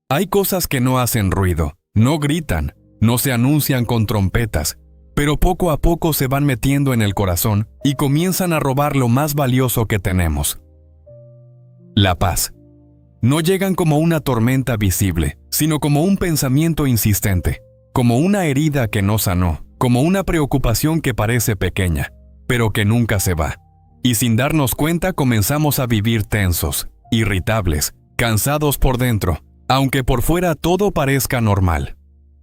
Hay cosas que no hacen ruido, no gritan, no se anuncian con trompetas, pero poco a poco se van metiendo en el corazón y comienzan a robar lo más valioso que tenemos: la paz. No llegan como una tormenta visible, sino como un pensamiento insistente, como una herida que no sanó, como una preocupación que parece pequeña, pero que nunca se va. Y sin darnos cuenta comenzamos a vivir tensos, irritables, cansados por dentro, aunque por fuera todo parezca normal.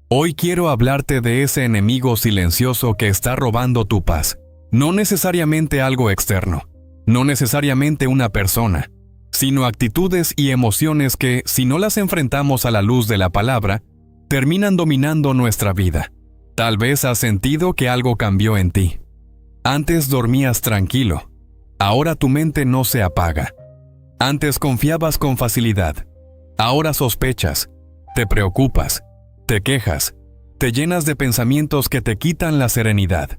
Hoy quiero hablarte de ese enemigo silencioso que está robando tu paz. No necesariamente algo externo, no necesariamente una persona, sino actitudes y emociones que, si no las enfrentamos a la luz de la palabra, terminan dominando nuestra vida. Tal vez has sentido que algo cambió en ti. Antes dormías tranquilo, ahora tu mente no se apaga. Antes confiabas con facilidad, ahora sospechas, te preocupas, te quejas, te llenas de pensamientos que te quitan la serenidad.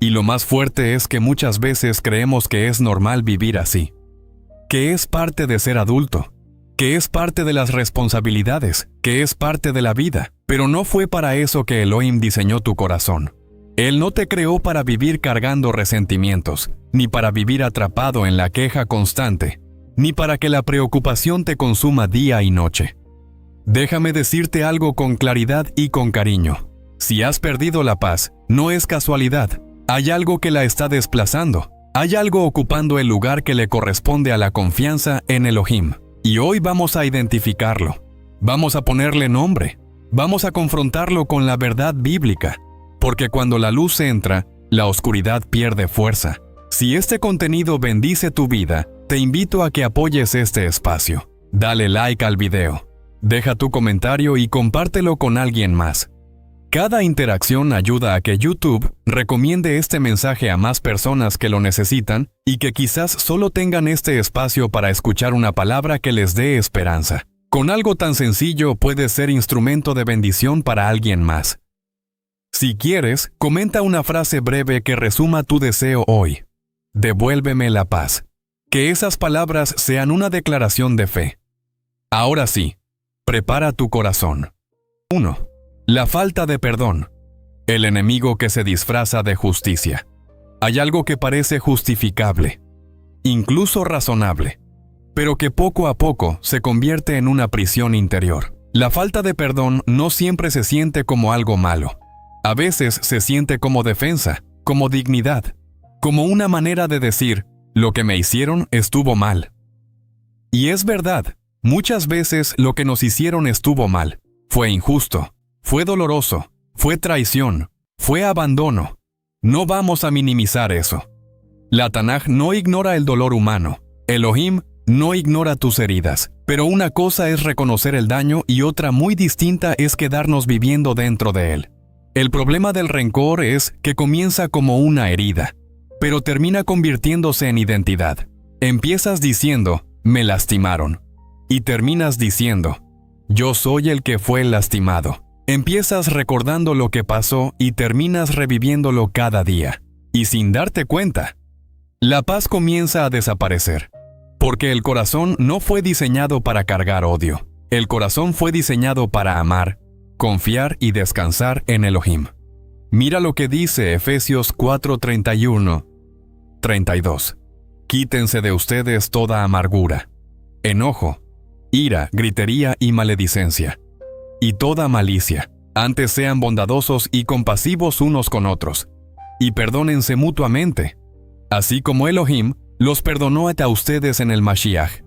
Y lo más fuerte es que muchas veces creemos que es normal vivir así, que es parte de ser adulto, que es parte de las responsabilidades, que es parte de la vida, pero no fue para eso que Elohim diseñó tu corazón. Él no te creó para vivir cargando resentimientos, ni para vivir atrapado en la queja constante, ni para que la preocupación te consuma día y noche. Déjame decirte algo con claridad y con cariño. Si has perdido la paz, no es casualidad. Hay algo que la está desplazando. Hay algo ocupando el lugar que le corresponde a la confianza en Elohim. Y hoy vamos a identificarlo. Vamos a ponerle nombre. Vamos a confrontarlo con la verdad bíblica. Porque cuando la luz entra, la oscuridad pierde fuerza. Si este contenido bendice tu vida, te invito a que apoyes este espacio. Dale like al video. Deja tu comentario y compártelo con alguien más. Cada interacción ayuda a que YouTube recomiende este mensaje a más personas que lo necesitan y que quizás solo tengan este espacio para escuchar una palabra que les dé esperanza. Con algo tan sencillo puedes ser instrumento de bendición para alguien más. Si quieres, comenta una frase breve que resuma tu deseo hoy. Devuélveme la paz. Que esas palabras sean una declaración de fe. Ahora sí, prepara tu corazón. 1. La falta de perdón. El enemigo que se disfraza de justicia. Hay algo que parece justificable, incluso razonable, pero que poco a poco se convierte en una prisión interior. La falta de perdón no siempre se siente como algo malo. A veces se siente como defensa, como dignidad, como una manera de decir, lo que me hicieron estuvo mal. Y es verdad, muchas veces lo que nos hicieron estuvo mal, fue injusto, fue doloroso, fue traición, fue abandono. No vamos a minimizar eso. La Tanaj no ignora el dolor humano. Elohim no ignora tus heridas. Pero una cosa es reconocer el daño y otra muy distinta es quedarnos viviendo dentro de él. El problema del rencor es que comienza como una herida, pero termina convirtiéndose en identidad. Empiezas diciendo, me lastimaron. Y terminas diciendo, yo soy el que fue lastimado. Empiezas recordando lo que pasó y terminas reviviéndolo cada día. Y sin darte cuenta, la paz comienza a desaparecer. Porque el corazón no fue diseñado para cargar odio. El corazón fue diseñado para amar, confiar y descansar en Elohim. Mira lo que dice Efesios 4:31, 32. Quítense de ustedes toda amargura, enojo, ira, gritería y maledicencia, y toda malicia. Antes sean bondadosos y compasivos unos con otros, y perdónense mutuamente, así como Elohim los perdonó a ustedes en el Mashiach.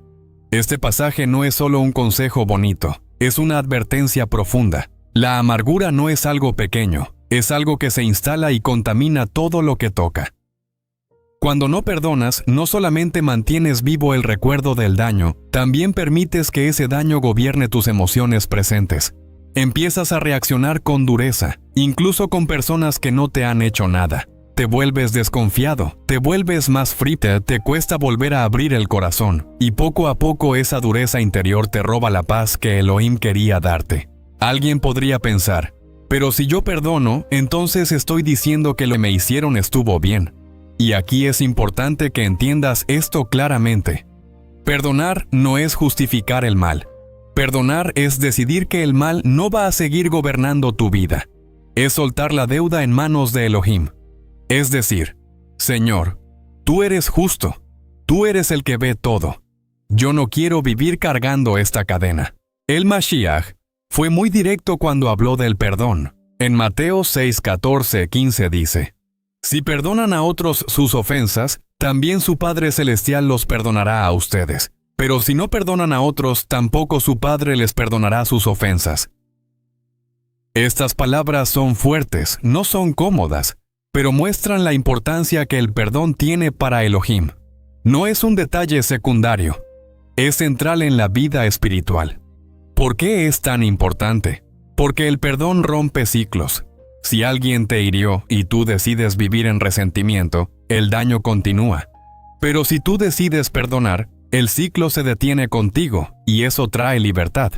Este pasaje no es solo un consejo bonito, es una advertencia profunda. La amargura no es algo pequeño, es algo que se instala y contamina todo lo que toca. Cuando no perdonas, no solamente mantienes vivo el recuerdo del daño, también permites que ese daño gobierne tus emociones presentes. Empiezas a reaccionar con dureza, incluso con personas que no te han hecho nada. Te vuelves desconfiado, te vuelves más frío, te cuesta volver a abrir el corazón, y poco a poco esa dureza interior te roba la paz que Elohim quería darte. Alguien podría pensar, pero si yo perdono, entonces estoy diciendo que lo que me hicieron estuvo bien. Y aquí es importante que entiendas esto claramente. Perdonar no es justificar el mal. Perdonar es decidir que el mal no va a seguir gobernando tu vida. Es soltar la deuda en manos de Elohim. Es decir, Señor, tú eres justo, tú eres el que ve todo. Yo no quiero vivir cargando esta cadena. El Mashiach fue muy directo cuando habló del perdón. En Mateo 6, 14, 15 dice, si perdonan a otros sus ofensas, también su Padre Celestial los perdonará a ustedes. Pero si no perdonan a otros, tampoco su Padre les perdonará sus ofensas. Estas palabras son fuertes, no son cómodas, pero muestran la importancia que el perdón tiene para Elohim. No es un detalle secundario, es central en la vida espiritual. ¿Por qué es tan importante? Porque el perdón rompe ciclos. Si alguien te hirió y tú decides vivir en resentimiento, el daño continúa. Pero si tú decides perdonar, el ciclo se detiene contigo y eso trae libertad.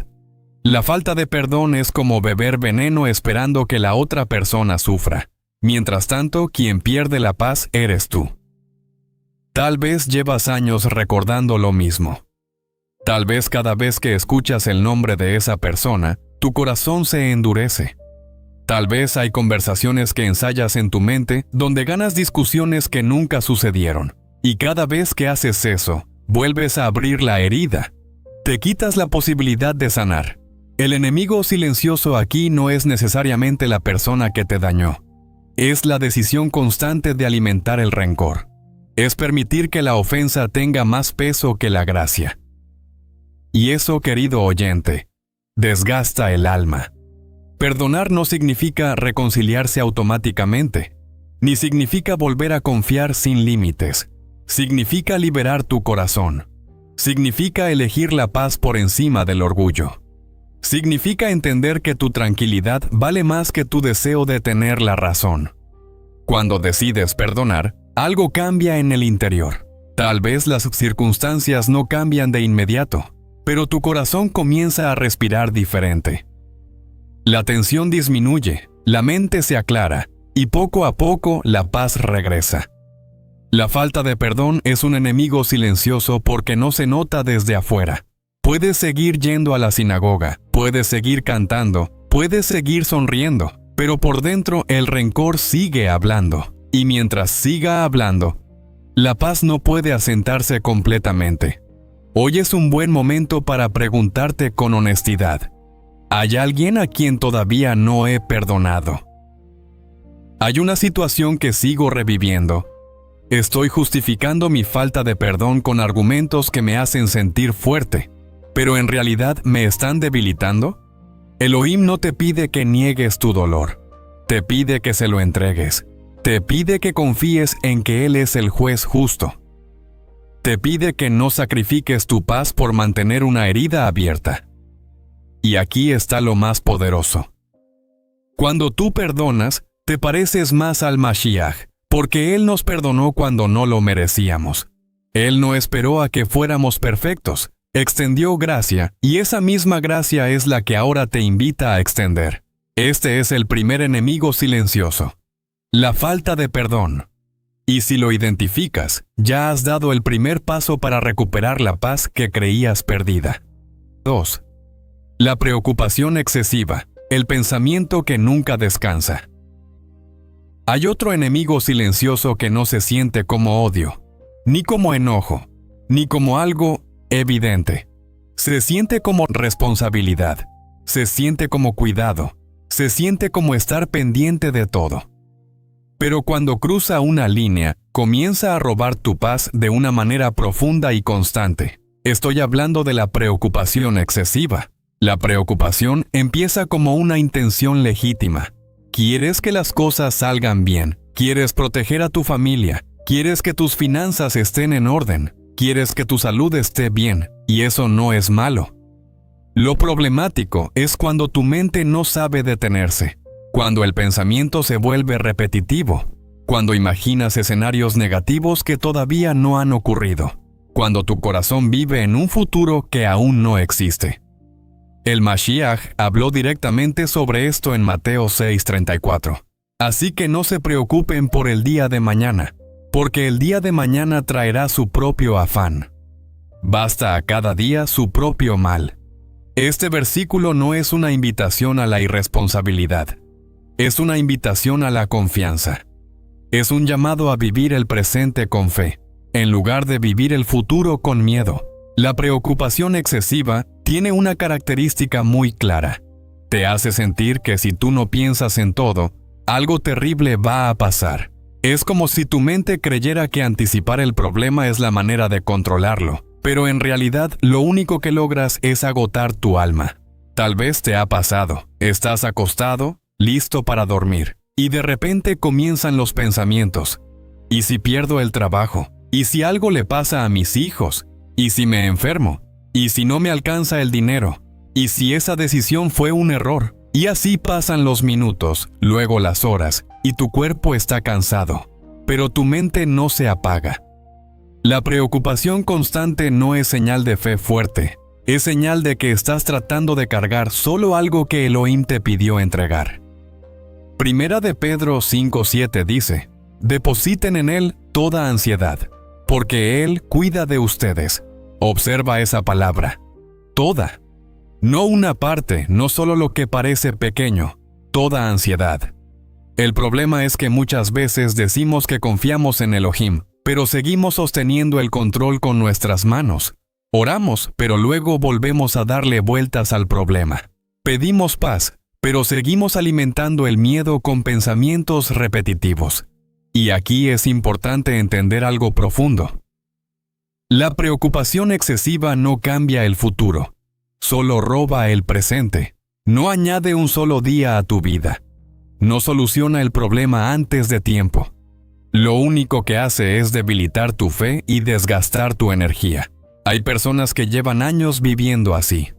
La falta de perdón es como beber veneno esperando que la otra persona sufra. Mientras tanto, quien pierde la paz eres tú. Tal vez llevas años recordando lo mismo. Tal vez cada vez que escuchas el nombre de esa persona, tu corazón se endurece. Tal vez hay conversaciones que ensayas en tu mente donde ganas discusiones que nunca sucedieron. Y cada vez que haces eso, vuelves a abrir la herida. Te quitas la posibilidad de sanar. El enemigo silencioso aquí no es necesariamente la persona que te dañó. Es la decisión constante de alimentar el rencor. Es permitir que la ofensa tenga más peso que la gracia. Y eso, querido oyente, desgasta el alma. Perdonar no significa reconciliarse automáticamente, ni significa volver a confiar sin límites. Significa liberar tu corazón. Significa elegir la paz por encima del orgullo. Significa entender que tu tranquilidad vale más que tu deseo de tener la razón. Cuando decides perdonar, algo cambia en el interior. Tal vez las circunstancias no cambian de inmediato, pero tu corazón comienza a respirar diferente. La tensión disminuye, la mente se aclara, y poco a poco la paz regresa. La falta de perdón es un enemigo silencioso porque no se nota desde afuera. Puedes seguir yendo a la sinagoga, puedes seguir cantando, puedes seguir sonriendo, pero por dentro el rencor sigue hablando. Y mientras siga hablando, la paz no puede asentarse completamente. Hoy es un buen momento para preguntarte con honestidad: ¿hay alguien a quien todavía no he perdonado? ¿Hay una situación que sigo reviviendo? Estoy justificando mi falta de perdón con argumentos que me hacen sentir fuerte, pero en realidad me están debilitando. Elohim no te pide que niegues tu dolor, te pide que se lo entregues, te pide que confíes en que Él es el juez justo. Te pide que no sacrifiques tu paz por mantener una herida abierta. Y aquí está lo más poderoso. Cuando tú perdonas, te pareces más al Mashiach, porque Él nos perdonó cuando no lo merecíamos. Él no esperó a que fuéramos perfectos, extendió gracia, y esa misma gracia es la que ahora te invita a extender. Este es el primer enemigo silencioso: la falta de perdón. Y si lo identificas, ya has dado el primer paso para recuperar la paz que creías perdida. 2. La preocupación excesiva, el pensamiento que nunca descansa. Hay otro enemigo silencioso que no se siente como odio, ni como enojo, ni como algo evidente. Se siente como responsabilidad, se siente como cuidado, se siente como estar pendiente de todo. Pero cuando cruza una línea, comienza a robar tu paz de una manera profunda y constante. Estoy hablando de la preocupación excesiva. La preocupación empieza como una intención legítima. Quieres que las cosas salgan bien, quieres proteger a tu familia, quieres que tus finanzas estén en orden, quieres que tu salud esté bien, y eso no es malo. Lo problemático es cuando tu mente no sabe detenerse, cuando el pensamiento se vuelve repetitivo, cuando imaginas escenarios negativos que todavía no han ocurrido, cuando tu corazón vive en un futuro que aún no existe. El Mashiach habló directamente sobre esto en Mateo 6:34. Así que no se preocupen por el día de mañana, porque el día de mañana traerá su propio afán. Basta a cada día su propio mal. Este versículo no es una invitación a la irresponsabilidad. Es una invitación a la confianza. Es un llamado a vivir el presente con fe, en lugar de vivir el futuro con miedo. La preocupación excesiva tiene una característica muy clara. Te hace sentir que si tú no piensas en todo, algo terrible va a pasar. Es como si tu mente creyera que anticipar el problema es la manera de controlarlo, pero en realidad lo único que logras es agotar tu alma. Tal vez te ha pasado. Estás acostado, listo para dormir, y de repente comienzan los pensamientos. ¿Y si pierdo el trabajo? ¿Y si algo le pasa a mis hijos? ¿Y si me enfermo? ¿Y si no me alcanza el dinero? ¿Y si esa decisión fue un error? Y así pasan los minutos, luego las horas, y tu cuerpo está cansado, pero tu mente no se apaga. La preocupación constante no es señal de fe fuerte, es señal de que estás tratando de cargar solo algo que Elohim te pidió entregar. Primera de Pedro 5:7 dice: depositen en Él toda ansiedad, porque Él cuida de ustedes. Observa esa palabra, toda. No una parte, no solo lo que parece pequeño, toda ansiedad. El problema es que muchas veces decimos que confiamos en Elohim, pero seguimos sosteniendo el control con nuestras manos. Oramos, pero luego volvemos a darle vueltas al problema. Pedimos paz, pero seguimos alimentando el miedo con pensamientos repetitivos. Y aquí es importante entender algo profundo. La preocupación excesiva no cambia el futuro. Solo roba el presente. No añade un solo día a tu vida. No soluciona el problema antes de tiempo. Lo único que hace es debilitar tu fe y desgastar tu energía. Hay personas que llevan años viviendo así.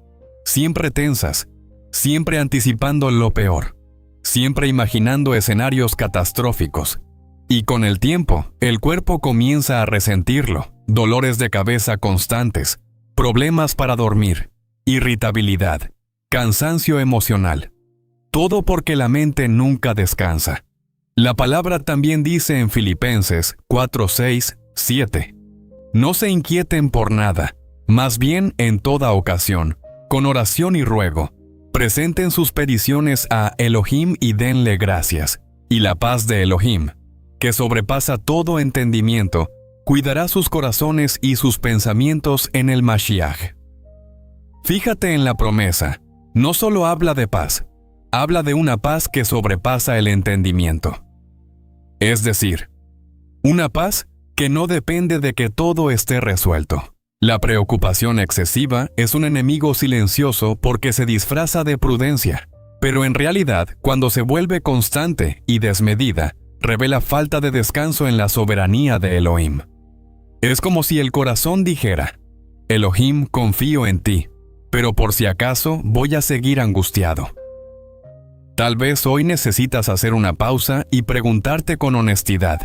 Siempre tensas, siempre anticipando lo peor, siempre imaginando escenarios catastróficos. Y con el tiempo, el cuerpo comienza a resentirlo. Dolores de cabeza constantes, problemas para dormir, irritabilidad, cansancio emocional. Todo porque la mente nunca descansa. La palabra también dice en Filipenses 4:6-7: no se inquieten por nada, más bien en toda ocasión, con oración y ruego, presenten sus peticiones a Elohim y denle gracias. Y la paz de Elohim, que sobrepasa todo entendimiento, cuidará sus corazones y sus pensamientos en el Mashiach. Fíjate en la promesa. No solo habla de paz, habla de una paz que sobrepasa el entendimiento. Es decir, una paz que no depende de que todo esté resuelto. La preocupación excesiva es un enemigo silencioso porque se disfraza de prudencia, pero en realidad, cuando se vuelve constante y desmedida, revela falta de descanso en la soberanía de Elohim. Es como si el corazón dijera: Elohim, confío en ti, pero por si acaso voy a seguir angustiado. Tal vez hoy necesitas hacer una pausa y preguntarte con honestidad: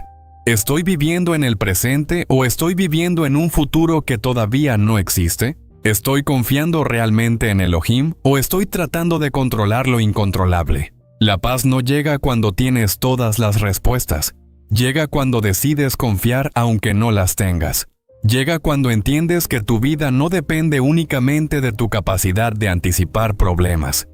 ¿estoy viviendo en el presente o estoy viviendo en un futuro que todavía no existe? ¿Estoy confiando realmente en Elohim o estoy tratando de controlar lo incontrolable? La paz no llega cuando tienes todas las respuestas. Llega cuando decides confiar aunque no las tengas. Llega cuando entiendes que tu vida no depende únicamente de tu capacidad de anticipar problemas.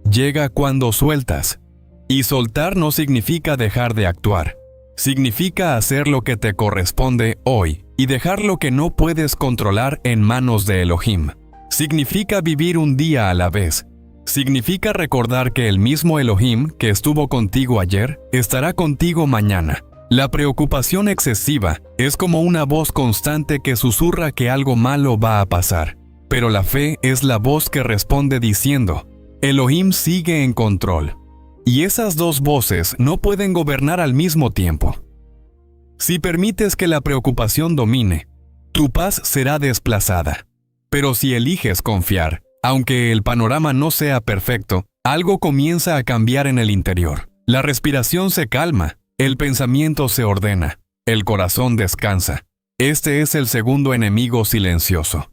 Llega cuando sueltas. Y soltar no significa dejar de actuar. Significa hacer lo que te corresponde hoy y dejar lo que no puedes controlar en manos de Elohim. Significa vivir un día a la vez. Significa recordar que el mismo Elohim que estuvo contigo ayer estará contigo mañana. La preocupación excesiva es como una voz constante que susurra que algo malo va a pasar. Pero la fe es la voz que responde diciendo: Elohim sigue en control. Y esas dos voces no pueden gobernar al mismo tiempo. Si permites que la preocupación domine, tu paz será desplazada. Pero si eliges confiar, aunque el panorama no sea perfecto, algo comienza a cambiar en el interior. La respiración se calma, el pensamiento se ordena, el corazón descansa. Este es el segundo enemigo silencioso.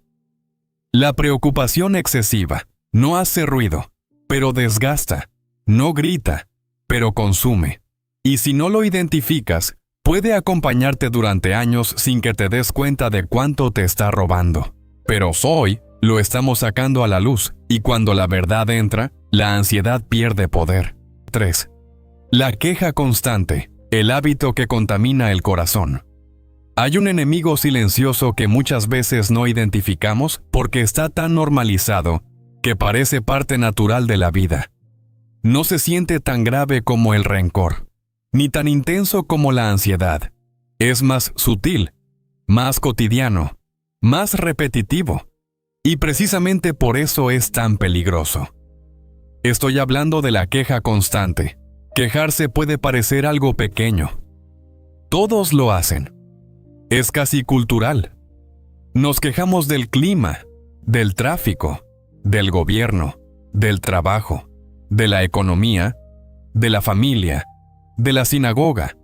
La preocupación excesiva no hace ruido, pero desgasta. No grita, pero consume. Y si no lo identificas, puede acompañarte durante años sin que te des cuenta de cuánto te está robando. Pero hoy, Lo estamos sacando a la luz, y cuando la verdad entra, la ansiedad pierde poder. 3. La queja constante, el hábito que contamina el corazón. Hay un enemigo silencioso que muchas veces no identificamos porque está tan normalizado que parece parte natural de la vida. No se siente tan grave como el rencor, ni tan intenso como la ansiedad. Es más sutil, más cotidiano, más repetitivo, y precisamente por eso es tan peligroso. Estoy hablando de la queja constante. Quejarse puede parecer algo pequeño. Todos lo hacen. Es casi cultural. Nos quejamos del clima, del tráfico, del gobierno, del trabajo, de la economía, de la familia, de la sinagoga,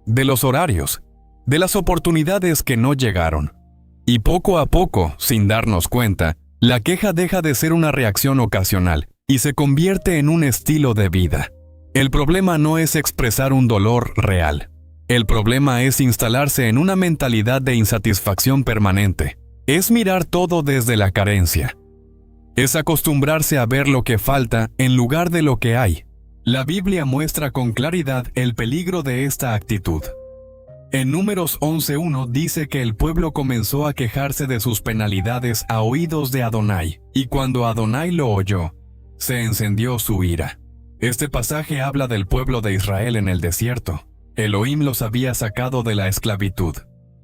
de los horarios, de las oportunidades que no llegaron. Y poco a poco, sin darnos cuenta, la queja deja de ser una reacción ocasional y se convierte en un estilo de vida. El problema no es expresar un dolor real. El problema es instalarse en una mentalidad de insatisfacción permanente. Es mirar todo desde la carencia. Es acostumbrarse a ver lo que falta en lugar de lo que hay. La Biblia muestra con claridad el peligro de esta actitud. En Números 11:1 dice que el pueblo comenzó a quejarse de sus penalidades a oídos de Adonai, y cuando Adonai lo oyó, se encendió su ira. Este pasaje habla del pueblo de Israel en el desierto. Elohim los había sacado de la esclavitud.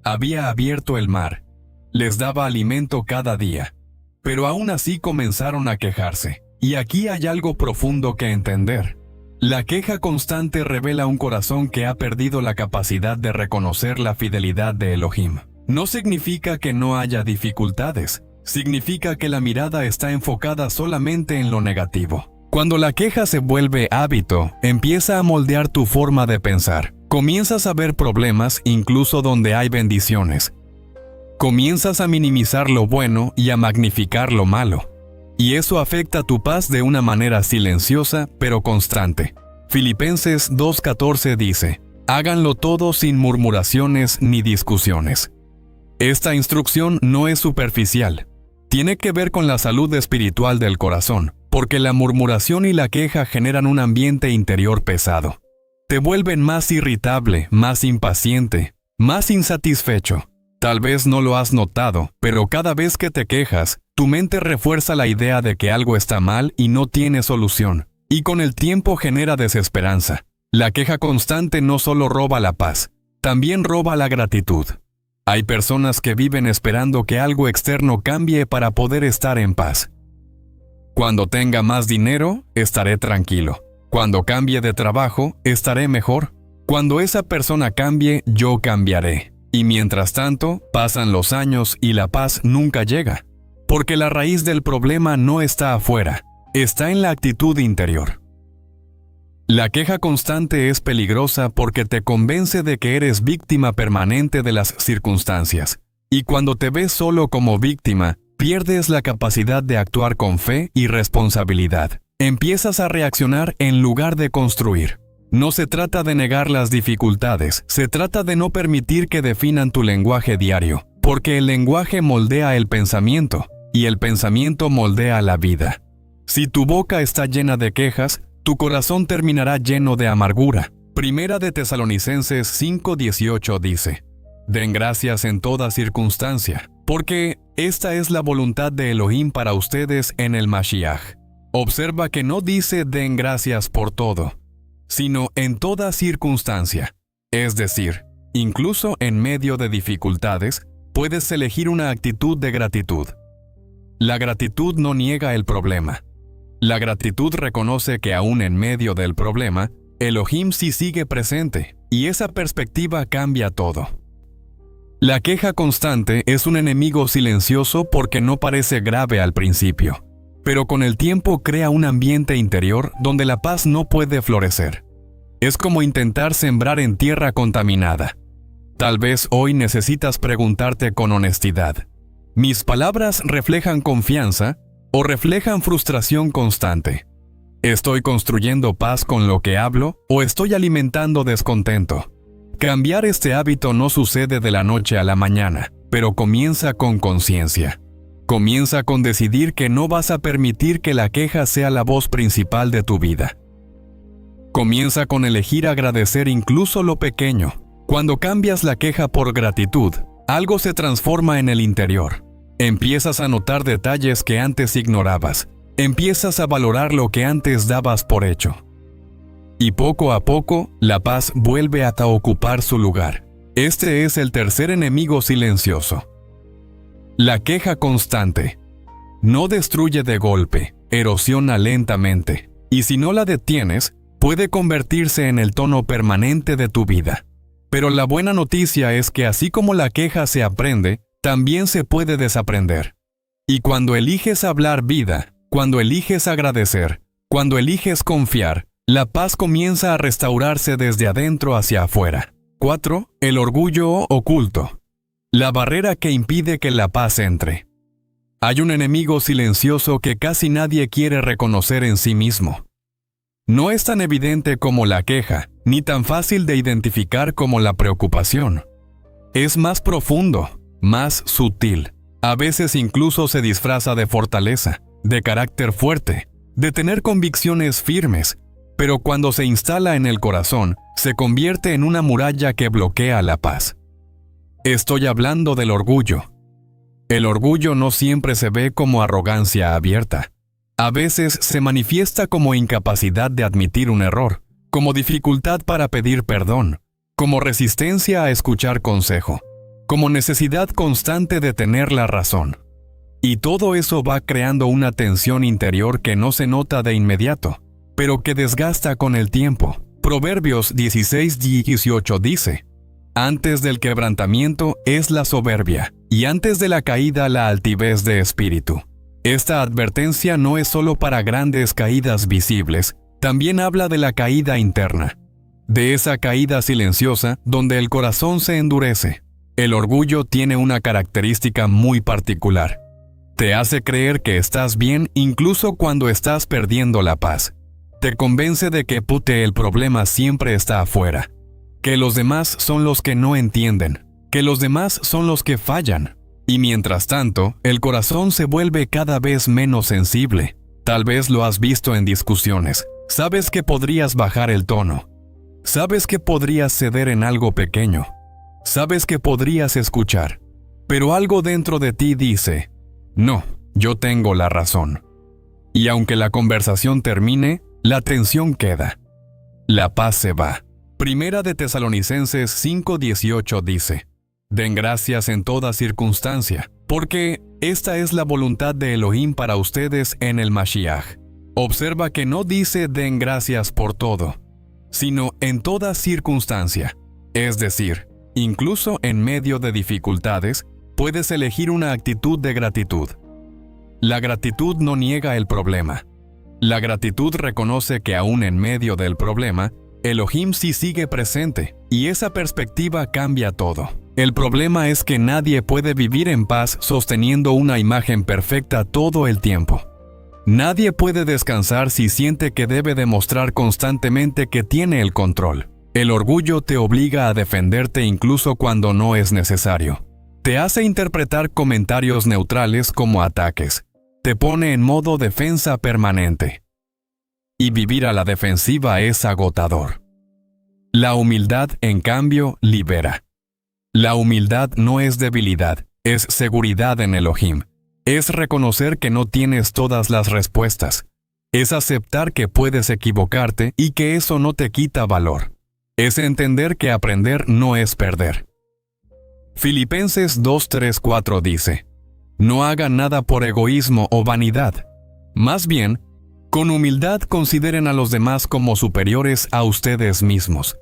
Había abierto el mar. Les daba alimento cada día. Pero aún así comenzaron a quejarse. Y aquí hay algo profundo que entender. La queja constante revela un corazón que ha perdido la capacidad de reconocer la fidelidad de Elohim. No significa que no haya dificultades. Significa que la mirada está enfocada solamente en lo negativo. Cuando la queja se vuelve hábito, empieza a moldear tu forma de pensar. Comienzas a ver problemas incluso donde hay bendiciones. Comienzas a minimizar lo bueno y a magnificar lo malo. Y eso afecta tu paz de una manera silenciosa pero constante. Filipenses 2:14 dice: háganlo todo sin murmuraciones ni discusiones. Esta instrucción no es superficial. Tiene que ver con la salud espiritual del corazón, porque la murmuración y la queja generan un ambiente interior pesado. Te vuelven más irritable, más impaciente, más insatisfecho. Tal vez no lo has notado, pero cada vez que te quejas, tu mente refuerza la idea de que algo está mal y no tiene solución, y con el tiempo genera desesperanza. La queja constante no solo roba la paz, también roba la gratitud. Hay personas que viven esperando que algo externo cambie para poder estar en paz. Cuando tenga más dinero, estaré tranquilo. Cuando cambie de trabajo, estaré mejor. Cuando esa persona cambie, yo cambiaré. Y mientras tanto, pasan los años y la paz nunca llega. Porque la raíz del problema no está afuera, está en la actitud interior. La queja constante es peligrosa porque te convence de que eres víctima permanente de las circunstancias. Y cuando te ves solo como víctima, pierdes la capacidad de actuar con fe y responsabilidad. Empiezas a reaccionar en lugar de construir. No se trata de negar las dificultades, se trata de no permitir que definan tu lenguaje diario, porque el lenguaje moldea el pensamiento, y el pensamiento moldea la vida. Si tu boca está llena de quejas, tu corazón terminará lleno de amargura. Primera de Tesalonicenses 5:18 dice: den gracias en toda circunstancia, porque esta es la voluntad de Elohim para ustedes en el Mashiach. Observa que no dice den gracias por todo, sino en toda circunstancia. Es decir, incluso en medio de dificultades, puedes elegir una actitud de gratitud. La gratitud no niega el problema. La gratitud reconoce que aún en medio del problema, Elohim sí sigue presente, y esa perspectiva cambia todo. La queja constante es un enemigo silencioso porque no parece grave al principio, pero con el tiempo crea un ambiente interior donde la paz no puede florecer. Es como intentar sembrar en tierra contaminada. Tal vez hoy necesitas preguntarte con honestidad: ¿mis palabras reflejan confianza o reflejan frustración constante? ¿Estoy construyendo paz con lo que hablo o estoy alimentando descontento? Cambiar este hábito no sucede de la noche a la mañana, pero comienza con conciencia. Comienza con decidir que no vas a permitir que la queja sea la voz principal de tu vida. Comienza con elegir agradecer incluso lo pequeño. Cuando cambias la queja por gratitud, algo se transforma en el interior. Empiezas a notar detalles que antes ignorabas. Empiezas a valorar lo que antes dabas por hecho. Y poco a poco, la paz vuelve a ocupar su lugar. Este es el tercer enemigo silencioso. La queja constante. No destruye de golpe, erosiona lentamente, y si no la detienes, puede convertirse en el tono permanente de tu vida. Pero la buena noticia es que así como la queja se aprende, también se puede desaprender. Y cuando eliges hablar vida, cuando eliges agradecer, cuando eliges confiar, la paz comienza a restaurarse desde adentro hacia afuera. 4. El orgullo oculto. La barrera que impide que la paz entre. Hay un enemigo silencioso que casi nadie quiere reconocer en sí mismo. No es tan evidente como la queja, ni tan fácil de identificar como la preocupación. Es más profundo, más sutil. A veces incluso se disfraza de fortaleza, de carácter fuerte, de tener convicciones firmes, pero cuando se instala en el corazón, se convierte en una muralla que bloquea la paz. Estoy hablando del orgullo. El orgullo no siempre se ve como arrogancia abierta. A veces se manifiesta como incapacidad de admitir un error, como dificultad para pedir perdón, como resistencia a escuchar consejo, como necesidad constante de tener la razón. Y todo eso va creando una tensión interior que no se nota de inmediato, pero que desgasta con el tiempo. Proverbios 16:18 dice: Antes del quebrantamiento es la soberbia, y antes de la caída la altivez de espíritu. Esta advertencia no es solo para grandes caídas visibles, también habla de la caída interna, de esa caída silenciosa donde el corazón se endurece. El orgullo tiene una característica muy particular. Te hace creer que estás bien incluso cuando estás perdiendo la paz. Te convence de que el problema siempre está afuera, que los demás son los que no entienden, que los demás son los que fallan. Y mientras tanto, el corazón se vuelve cada vez menos sensible. Tal vez lo has visto en discusiones. Sabes que podrías bajar el tono. Sabes que podrías ceder en algo pequeño. Sabes que podrías escuchar. Pero algo dentro de ti dice: no, yo tengo la razón. Y aunque la conversación termine, la tensión queda. La paz se va. Primera de Tesalonicenses 5:18 dice: Den gracias en toda circunstancia, porque esta es la voluntad de Elohim para ustedes en el Mashiach. Observa que no dice den gracias por todo, sino en toda circunstancia. Es decir, incluso en medio de dificultades, puedes elegir una actitud de gratitud. La gratitud no niega el problema. La gratitud reconoce que aún en medio del problema, Elohim sí sigue presente, y esa perspectiva cambia todo. El problema es que nadie puede vivir en paz sosteniendo una imagen perfecta todo el tiempo. Nadie puede descansar si siente que debe demostrar constantemente que tiene el control. El orgullo te obliga a defenderte incluso cuando no es necesario. Te hace interpretar comentarios neutrales como ataques. Te pone en modo defensa permanente. Y vivir a la defensiva es agotador. La humildad, en cambio, libera. La humildad no es debilidad, es seguridad en Elohim. Es reconocer que no tienes todas las respuestas. Es aceptar que puedes equivocarte y que eso no te quita valor. Es entender que aprender no es perder. Filipenses 2:3-4 dice: No hagan nada por egoísmo o vanidad. Más bien, con humildad consideren a los demás como superiores a ustedes mismos.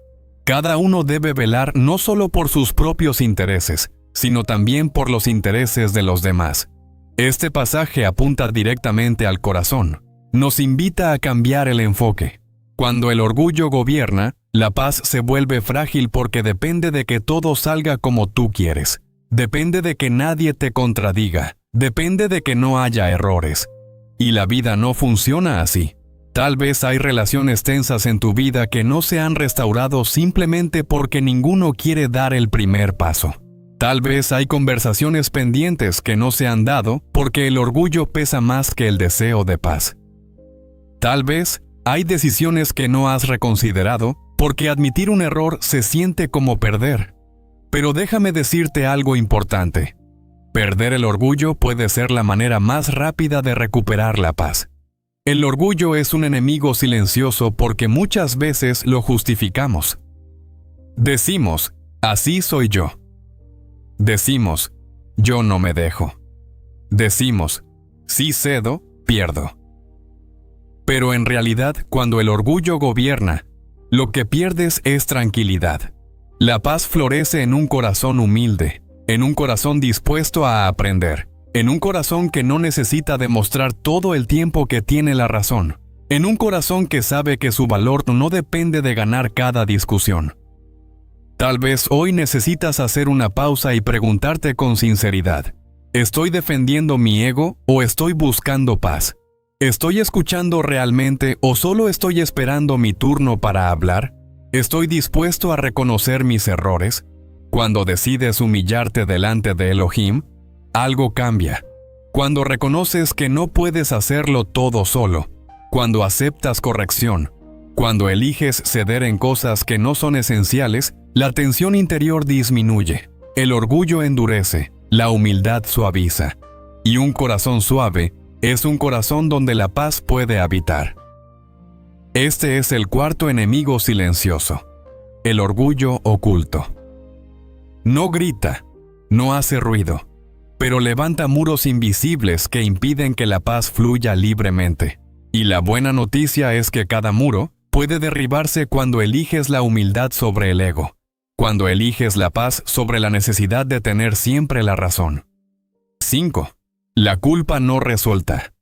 Cada uno debe velar no solo por sus propios intereses, sino también por los intereses de los demás. Este pasaje apunta directamente al corazón. Nos invita a cambiar el enfoque. Cuando el orgullo gobierna, la paz se vuelve frágil porque depende de que todo salga como tú quieres. Depende de que nadie te contradiga. Depende de que no haya errores. Y la vida no funciona así. Tal vez hay relaciones tensas en tu vida que no se han restaurado simplemente porque ninguno quiere dar el primer paso. Tal vez hay conversaciones pendientes que no se han dado porque el orgullo pesa más que el deseo de paz. Tal vez hay decisiones que no has reconsiderado porque admitir un error se siente como perder. Pero déjame decirte algo importante. Perder el orgullo puede ser la manera más rápida de recuperar la paz. El orgullo es un enemigo silencioso porque muchas veces lo justificamos. Decimos, así soy yo. Decimos, yo no me dejo. Decimos, si cedo, pierdo. Pero en realidad, cuando el orgullo gobierna, lo que pierdes es tranquilidad. La paz florece en un corazón humilde, en un corazón dispuesto a aprender, en un corazón que no necesita demostrar todo el tiempo que tiene la razón, en un corazón que sabe que su valor no depende de ganar cada discusión. Tal vez hoy necesitas hacer una pausa y preguntarte con sinceridad, ¿estoy defendiendo mi ego o estoy buscando paz? ¿Estoy escuchando realmente o solo estoy esperando mi turno para hablar? ¿Estoy dispuesto a reconocer mis errores? Cuando decides humillarte delante de Elohim, algo cambia. Cuando reconoces que no puedes hacerlo todo solo, cuando aceptas corrección, cuando eliges ceder en cosas que no son esenciales, la tensión interior disminuye, el orgullo endurece, la humildad suaviza, y un corazón suave es un corazón donde la paz puede habitar. Este es el cuarto enemigo silencioso, el orgullo oculto. No grita, no hace ruido, pero levanta muros invisibles que impiden que la paz fluya libremente. Y la buena noticia es que cada muro puede derribarse cuando eliges la humildad sobre el ego, cuando eliges la paz sobre la necesidad de tener siempre la razón. 5. La culpa no resuelta.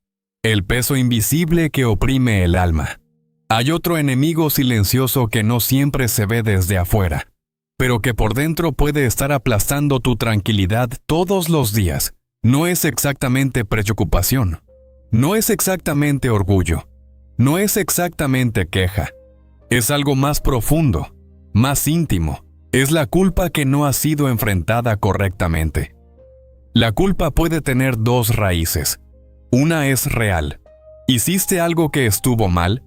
El peso invisible que oprime el alma. Hay otro enemigo silencioso que no siempre se ve desde afuera, pero que por dentro puede estar aplastando tu tranquilidad todos los días. No es exactamente preocupación. No es exactamente orgullo. No es exactamente queja. Es algo más profundo, más íntimo. Es la culpa que no ha sido enfrentada correctamente. La culpa puede tener dos raíces. Una es real. Hiciste algo que estuvo mal.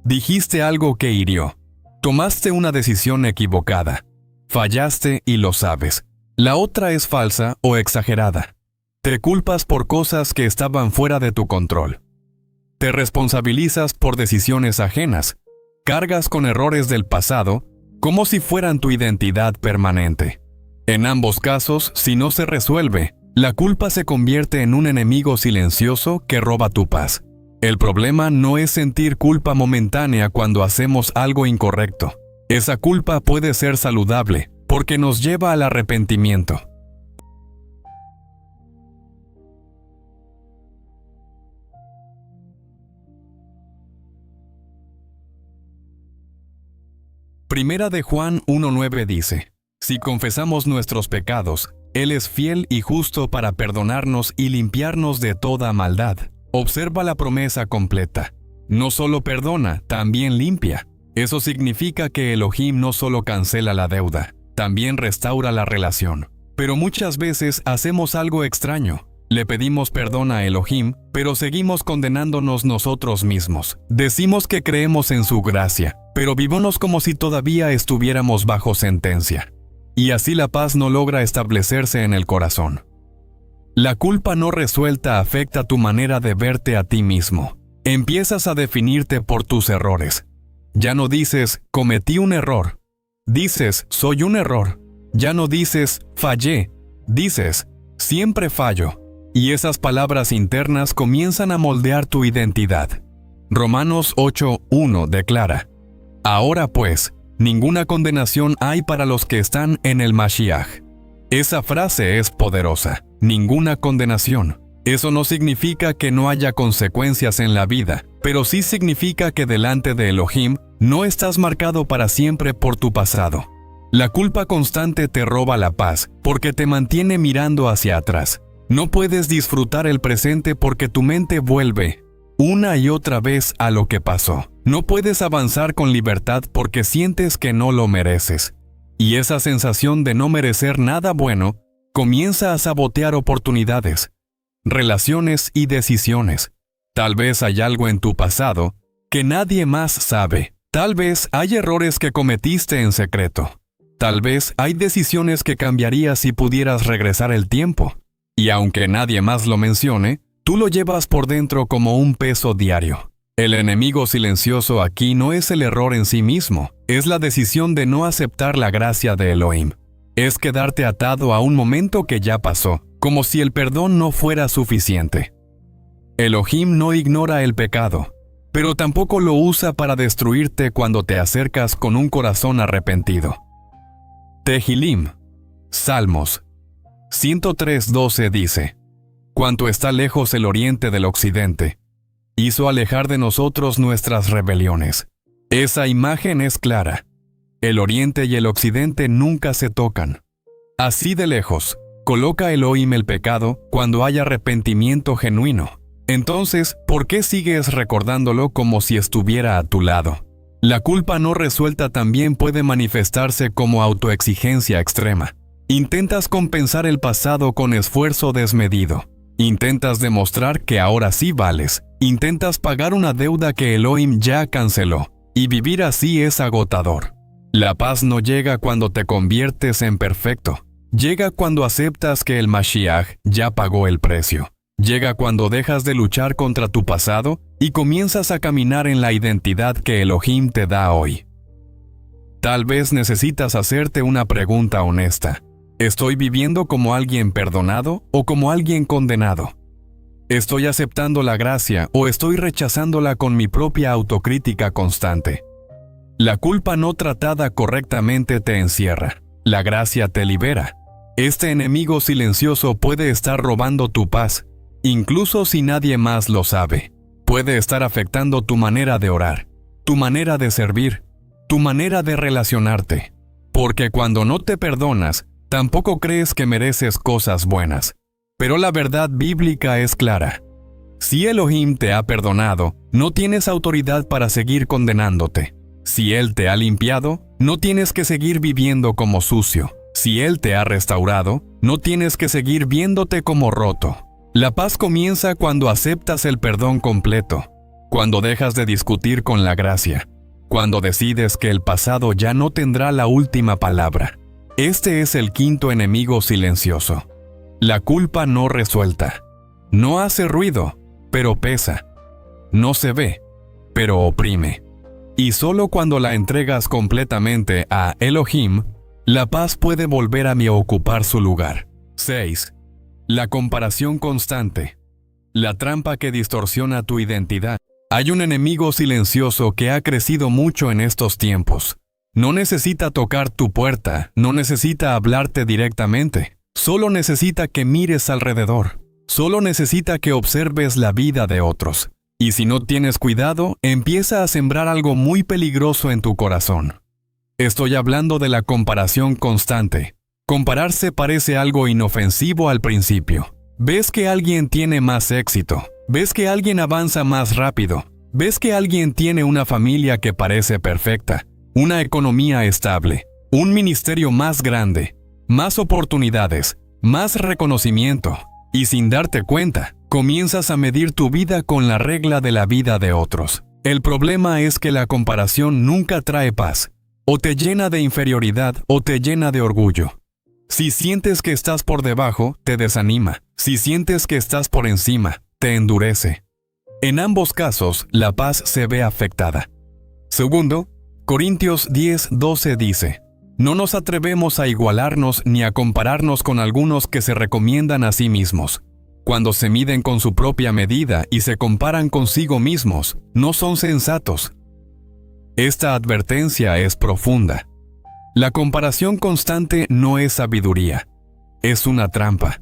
Dijiste algo que hirió. Tomaste una decisión equivocada. Fallaste y lo sabes. La otra es falsa o exagerada. Te culpas por cosas que estaban fuera de tu control. Te responsabilizas por decisiones ajenas. Cargas con errores del pasado como si fueran tu identidad permanente. En ambos casos, si no se resuelve, la culpa se convierte en un enemigo silencioso que roba tu paz. El problema no es sentir culpa momentánea cuando hacemos algo incorrecto. Esa culpa puede ser saludable porque nos lleva al arrepentimiento. Primera de Juan 1:9 dice, si confesamos nuestros pecados, Él es fiel y justo para perdonarnos y limpiarnos de toda maldad. Observa la promesa completa. No solo perdona, también limpia. Eso significa que Elohim no solo cancela la deuda, también restaura la relación. Pero muchas veces hacemos algo extraño. Le pedimos perdón a Elohim, pero seguimos condenándonos nosotros mismos. Decimos que creemos en su gracia, pero vivimos como si todavía estuviéramos bajo sentencia. Y así la paz no logra establecerse en el corazón. La culpa no resuelta afecta tu manera de verte a ti mismo. Empiezas a definirte por tus errores. Ya no dices, cometí un error. Dices, soy un error. Ya no dices, fallé. Dices, siempre fallo. Y esas palabras internas comienzan a moldear tu identidad. Romanos 8:1 declara, ahora pues, ninguna condenación hay para los que están en el Mashiach. Esa frase es poderosa. Ninguna condenación. Eso no significa que no haya consecuencias en la vida, pero sí significa que delante de Elohim no estás marcado para siempre por tu pasado. La culpa constante te roba la paz porque te mantiene mirando hacia atrás. No puedes disfrutar el presente porque tu mente vuelve una y otra vez a lo que pasó. No puedes avanzar con libertad porque sientes que no lo mereces. Y esa sensación de no merecer nada bueno comienza a sabotear oportunidades, relaciones y decisiones. Tal vez hay algo en tu pasado que nadie más sabe. Tal vez hay errores que cometiste en secreto. Tal vez hay decisiones que cambiarías si pudieras regresar el tiempo. Y aunque nadie más lo mencione, tú lo llevas por dentro como un peso diario. El enemigo silencioso aquí no es el error en sí mismo, es la decisión de no aceptar la gracia de Elohim. Es quedarte atado a un momento que ya pasó, como si el perdón no fuera suficiente. Elohim no ignora el pecado, pero tampoco lo usa para destruirte cuando te acercas con un corazón arrepentido. Tehilim, Salmos 103:12 dice: Cuanto está lejos el oriente del occidente, hizo alejar de nosotros nuestras rebeliones. Esa imagen es clara. El oriente y el occidente nunca se tocan. Así de lejos, coloca Elohim el pecado cuando hay arrepentimiento genuino. Entonces, ¿por qué sigues recordándolo como si estuviera a tu lado? La culpa no resuelta también puede manifestarse como autoexigencia extrema. Intentas compensar el pasado con esfuerzo desmedido. Intentas demostrar que ahora sí vales. Intentas pagar una deuda que Elohim ya canceló. Y vivir así es agotador. La paz no llega cuando te conviertes en perfecto. Llega cuando aceptas que el Mashiach ya pagó el precio. Llega cuando dejas de luchar contra tu pasado y comienzas a caminar en la identidad que Elohim te da hoy. Tal vez necesitas hacerte una pregunta honesta. ¿Estoy viviendo como alguien perdonado o como alguien condenado? ¿Estoy aceptando la gracia o estoy rechazándola con mi propia autocrítica constante? La culpa no tratada correctamente te encierra. La gracia te libera. Este enemigo silencioso puede estar robando tu paz, incluso si nadie más lo sabe. Puede estar afectando tu manera de orar, tu manera de servir, tu manera de relacionarte. Porque cuando no te perdonas, tampoco crees que mereces cosas buenas. Pero la verdad bíblica es clara. Si Elohim te ha perdonado, no tienes autoridad para seguir condenándote. Si Él te ha limpiado, no tienes que seguir viviendo como sucio. Si Él te ha restaurado, no tienes que seguir viéndote como roto. La paz comienza cuando aceptas el perdón completo, cuando dejas de discutir con la gracia, cuando decides que el pasado ya no tendrá la última palabra. Este es el quinto enemigo silencioso. La culpa no resuelta. No hace ruido, pero pesa. No se ve, pero oprime. Y solo cuando la entregas completamente a Elohim, la paz puede volver a ocupar su lugar. 6. La comparación constante. La trampa que distorsiona tu identidad. Hay un enemigo silencioso que ha crecido mucho en estos tiempos. No necesita tocar tu puerta, no necesita hablarte directamente. Solo necesita que mires alrededor. Solo necesita que observes la vida de otros. Y si no tienes cuidado, empieza a sembrar algo muy peligroso en tu corazón. Estoy hablando de la comparación constante. Compararse parece algo inofensivo al principio. Ves que alguien tiene más éxito. Ves que alguien avanza más rápido. Ves que alguien tiene una familia que parece perfecta, una economía estable, un ministerio más grande, más oportunidades, más reconocimiento. Y sin darte cuenta, comienzas a medir tu vida con la regla de la vida de otros. El problema es que la comparación nunca trae paz. O te llena de inferioridad o te llena de orgullo. Si sientes que estás por debajo, te desanima. Si sientes que estás por encima, te endurece. En ambos casos, la paz se ve afectada. Segundo, Corintios 10:12 dice: No nos atrevemos a igualarnos ni a compararnos con algunos que se recomiendan a sí mismos. Cuando se miden con su propia medida y se comparan consigo mismos, no son sensatos. Esta advertencia es profunda. La comparación constante no es sabiduría, es una trampa.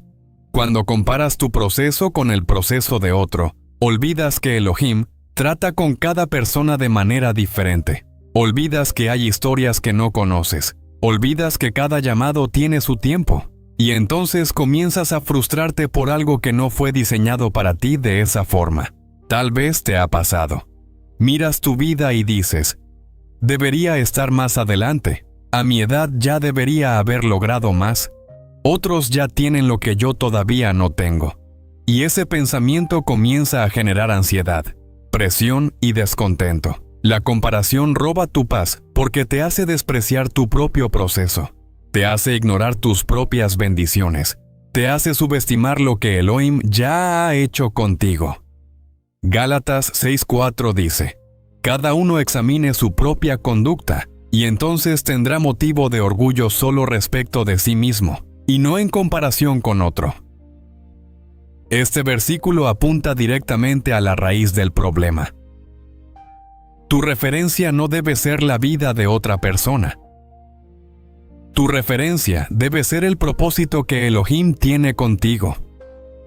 Cuando comparas tu proceso con el proceso de otro, olvidas que Elohim trata con cada persona de manera diferente. Olvidas que hay historias que no conoces. Olvidas que cada llamado tiene su tiempo. Y entonces comienzas a frustrarte por algo que no fue diseñado para ti de esa forma. Tal vez te ha pasado. Miras tu vida y dices: debería estar más adelante. A mi edad ya debería haber logrado más. Otros ya tienen lo que yo todavía no tengo. Y ese pensamiento comienza a generar ansiedad, presión y descontento. La comparación roba tu paz porque te hace despreciar tu propio proceso. Te hace ignorar tus propias bendiciones. Te hace subestimar lo que Elohim ya ha hecho contigo. Gálatas 6:4 dice: cada uno examine su propia conducta, y entonces tendrá motivo de orgullo solo respecto de sí mismo, y no en comparación con otro. Este versículo apunta directamente a la raíz del problema. Tu referencia no debe ser la vida de otra persona. Tu referencia debe ser el propósito que Elohim tiene contigo.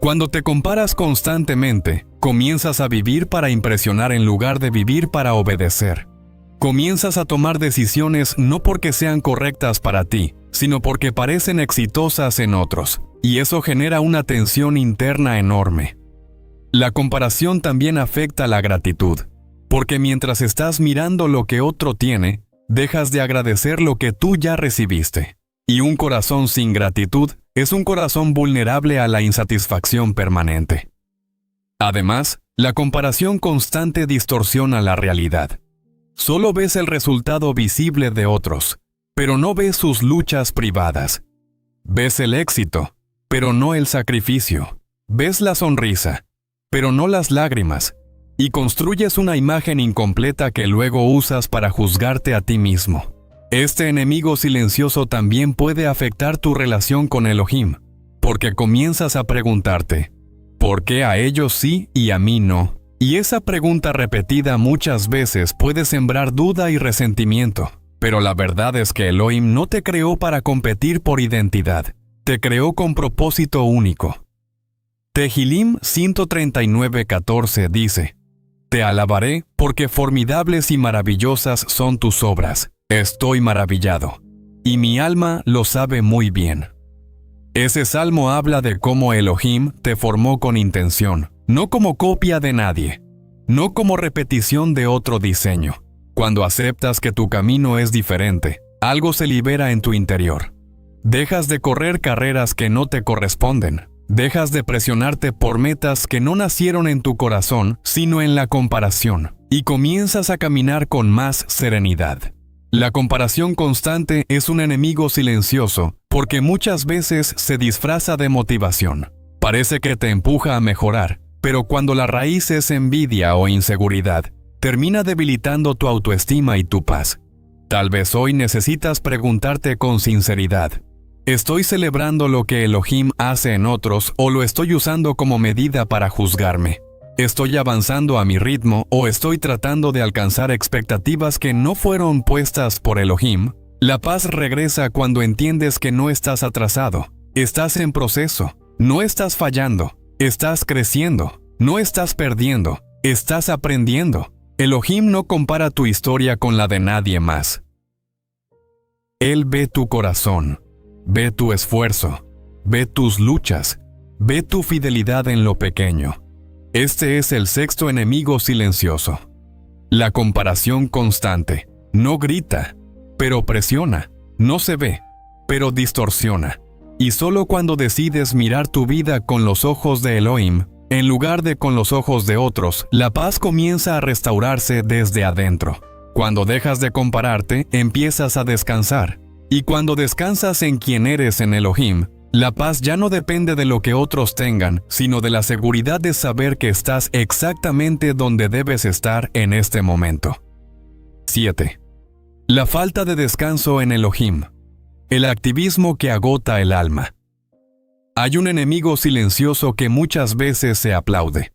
Cuando te comparas constantemente, comienzas a vivir para impresionar en lugar de vivir para obedecer. Comienzas a tomar decisiones no porque sean correctas para ti, sino porque parecen exitosas en otros, y eso genera una tensión interna enorme. La comparación también afecta la gratitud, porque mientras estás mirando lo que otro tiene, dejas de agradecer lo que tú ya recibiste. Y un corazón sin gratitud es un corazón vulnerable a la insatisfacción permanente. Además, la comparación constante distorsiona la realidad. Solo ves el resultado visible de otros, pero no ves sus luchas privadas. Ves el éxito, pero no el sacrificio. Ves la sonrisa, pero no las lágrimas. Y construyes una imagen incompleta que luego usas para juzgarte a ti mismo. Este enemigo silencioso también puede afectar tu relación con Elohim, porque comienzas a preguntarte, ¿por qué a ellos sí y a mí no? Y esa pregunta repetida muchas veces puede sembrar duda y resentimiento, pero la verdad es que Elohim no te creó para competir por identidad, te creó con propósito único. Tehilim 139:14 dice: te alabaré porque formidables y maravillosas son tus obras. Estoy maravillado, y mi alma lo sabe muy bien. Ese salmo habla de cómo Elohim te formó con intención, no como copia de nadie, no como repetición de otro diseño. Cuando aceptas que tu camino es diferente, algo se libera en tu interior. Dejas de correr carreras que no te corresponden. Dejas de presionarte por metas que no nacieron en tu corazón, sino en la comparación, y comienzas a caminar con más serenidad. La comparación constante es un enemigo silencioso, porque muchas veces se disfraza de motivación. Parece que te empuja a mejorar, pero cuando la raíz es envidia o inseguridad, termina debilitando tu autoestima y tu paz. Tal vez hoy necesitas preguntarte con sinceridad: ¿estoy celebrando lo que Elohim hace en otros o lo estoy usando como medida para juzgarme? ¿Estoy avanzando a mi ritmo o estoy tratando de alcanzar expectativas que no fueron puestas por Elohim? La paz regresa cuando entiendes que no estás atrasado, estás en proceso, no estás fallando, estás creciendo, no estás perdiendo, estás aprendiendo. Elohim no compara tu historia con la de nadie más. Él ve tu corazón. Ve tu esfuerzo, ve tus luchas, ve tu fidelidad en lo pequeño. Este es el sexto enemigo silencioso. La comparación constante. No grita, pero presiona. No se ve, pero distorsiona. Y solo cuando decides mirar tu vida con los ojos de Elohim, en lugar de con los ojos de otros, la paz comienza a restaurarse desde adentro. Cuando dejas de compararte, empiezas a descansar. Y cuando descansas en quien eres en Elohim, la paz ya no depende de lo que otros tengan, sino de la seguridad de saber que estás exactamente donde debes estar en este momento. 7. La falta de descanso en Elohim. El activismo que agota el alma. Hay un enemigo silencioso que muchas veces se aplaude.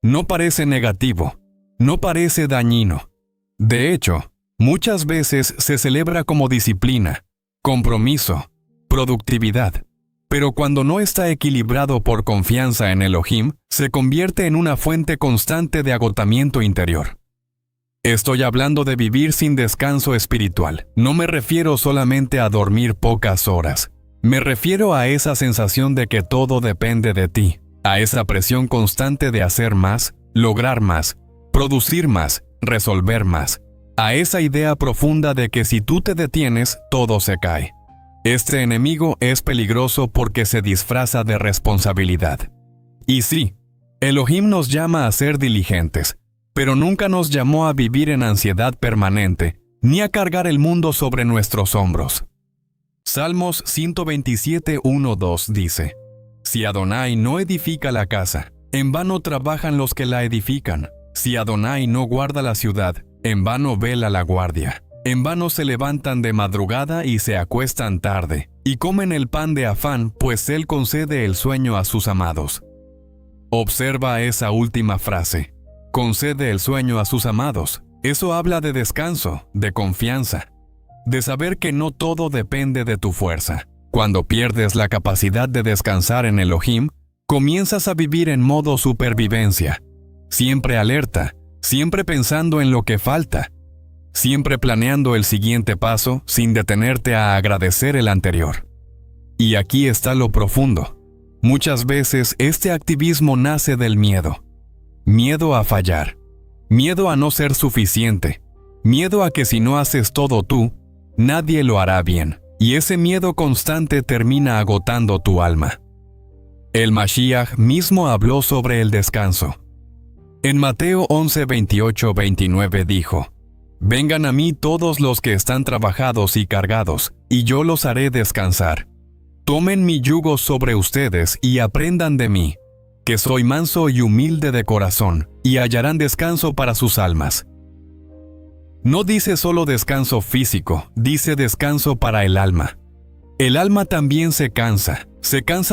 No parece negativo, no parece dañino. De hecho, muchas veces se celebra como disciplina, compromiso, productividad, pero cuando no está equilibrado por confianza en Elohim, se convierte en una fuente constante de agotamiento interior. Estoy hablando de vivir sin descanso espiritual. No me refiero solamente a dormir pocas horas. Me refiero a esa sensación de que todo depende de ti, a esa presión constante de hacer más, lograr más, producir más, resolver más. A esa idea profunda de que si tú te detienes, todo se cae. Este enemigo es peligroso porque se disfraza de responsabilidad. Y sí, Elohim nos llama a ser diligentes, pero nunca nos llamó a vivir en ansiedad permanente, ni a cargar el mundo sobre nuestros hombros. Salmos 127:1-2 dice: Si Adonai no edifica la casa, en vano trabajan los que la edifican. Si Adonai no guarda la ciudad, en vano vela la guardia. En vano se levantan de madrugada y se acuestan tarde, y comen el pan de afán, pues Él concede el sueño a sus amados. Observa esa última frase. Concede el sueño a sus amados. Eso habla de descanso, de confianza, de saber que no todo depende de tu fuerza. Cuando pierdes la capacidad de descansar en Elohim, comienzas a vivir en modo supervivencia, siempre alerta, siempre pensando en lo que falta, siempre planeando el siguiente paso sin detenerte a agradecer el anterior. Y aquí está lo profundo. Muchas veces este activismo nace del miedo. Miedo a fallar, miedo a no ser suficiente, miedo a que si no haces todo tú, nadie lo hará bien. Y ese miedo constante termina agotando tu alma. El Mashiach mismo habló sobre el descanso. En Mateo 11:28-29 dijo: Vengan a mí todos los que están trabajados y cargados, y yo los haré descansar. Tomen mi yugo sobre ustedes y aprendan de mí, que soy manso y humilde de corazón, y hallarán descanso para sus almas. No dice solo descanso físico, dice descanso para el alma. El alma también se cansa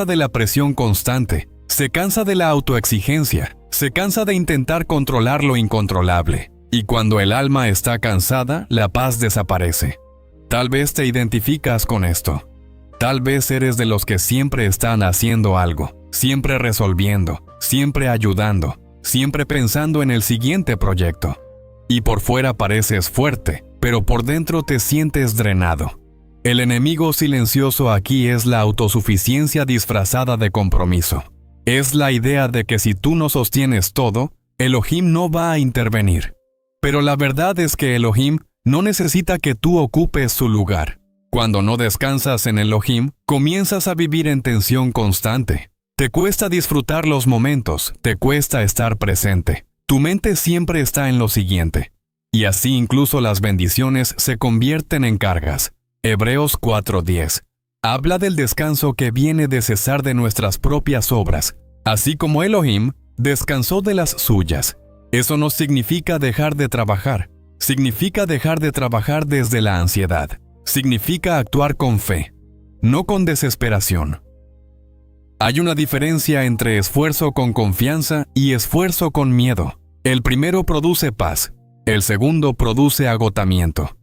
de la presión constante, se cansa de la autoexigencia, se cansa de intentar controlar lo incontrolable. Y cuando el alma está cansada, la paz desaparece. Tal vez te identificas con esto. Tal vez eres de los que siempre están haciendo algo, siempre resolviendo, siempre ayudando, siempre pensando en el siguiente proyecto. Y por fuera pareces fuerte, pero por dentro te sientes drenado. El enemigo silencioso aquí es la autosuficiencia disfrazada de compromiso. Es la idea de que si tú no sostienes todo, Elohim no va a intervenir. Pero la verdad es que Elohim no necesita que tú ocupes su lugar. Cuando no descansas en Elohim, comienzas a vivir en tensión constante. Te cuesta disfrutar los momentos, te cuesta estar presente. Tu mente siempre está en lo siguiente. Y así incluso las bendiciones se convierten en cargas. Hebreos 4:10. Habla del descanso que viene de cesar de nuestras propias obras, así como Elohim descansó de las suyas. Eso no significa dejar de trabajar, significa dejar de trabajar desde la ansiedad. Significa actuar con fe, no con desesperación. Hay una diferencia entre esfuerzo con confianza y esfuerzo con miedo. El primero produce paz, el segundo produce agotamiento.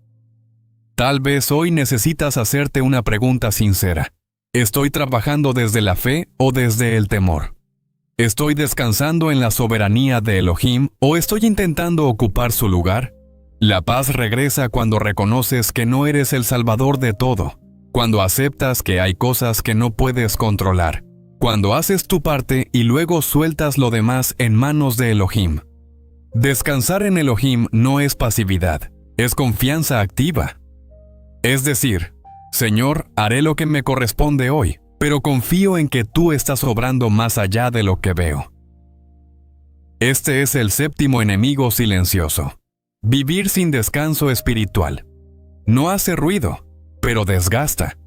Tal vez hoy necesitas hacerte una pregunta sincera. ¿Estoy trabajando desde la fe o desde el temor? ¿Estoy descansando en la soberanía de Elohim o estoy intentando ocupar su lugar? La paz regresa cuando reconoces que no eres el salvador de todo, cuando aceptas que hay cosas que no puedes controlar, cuando haces tu parte y luego sueltas lo demás en manos de Elohim. Descansar en Elohim no es pasividad, es confianza activa. Es decir, Señor, haré lo que me corresponde hoy, pero confío en que tú estás obrando más allá de lo que veo. Este es el séptimo enemigo silencioso. Vivir sin descanso espiritual. No hace ruido, pero desgasta.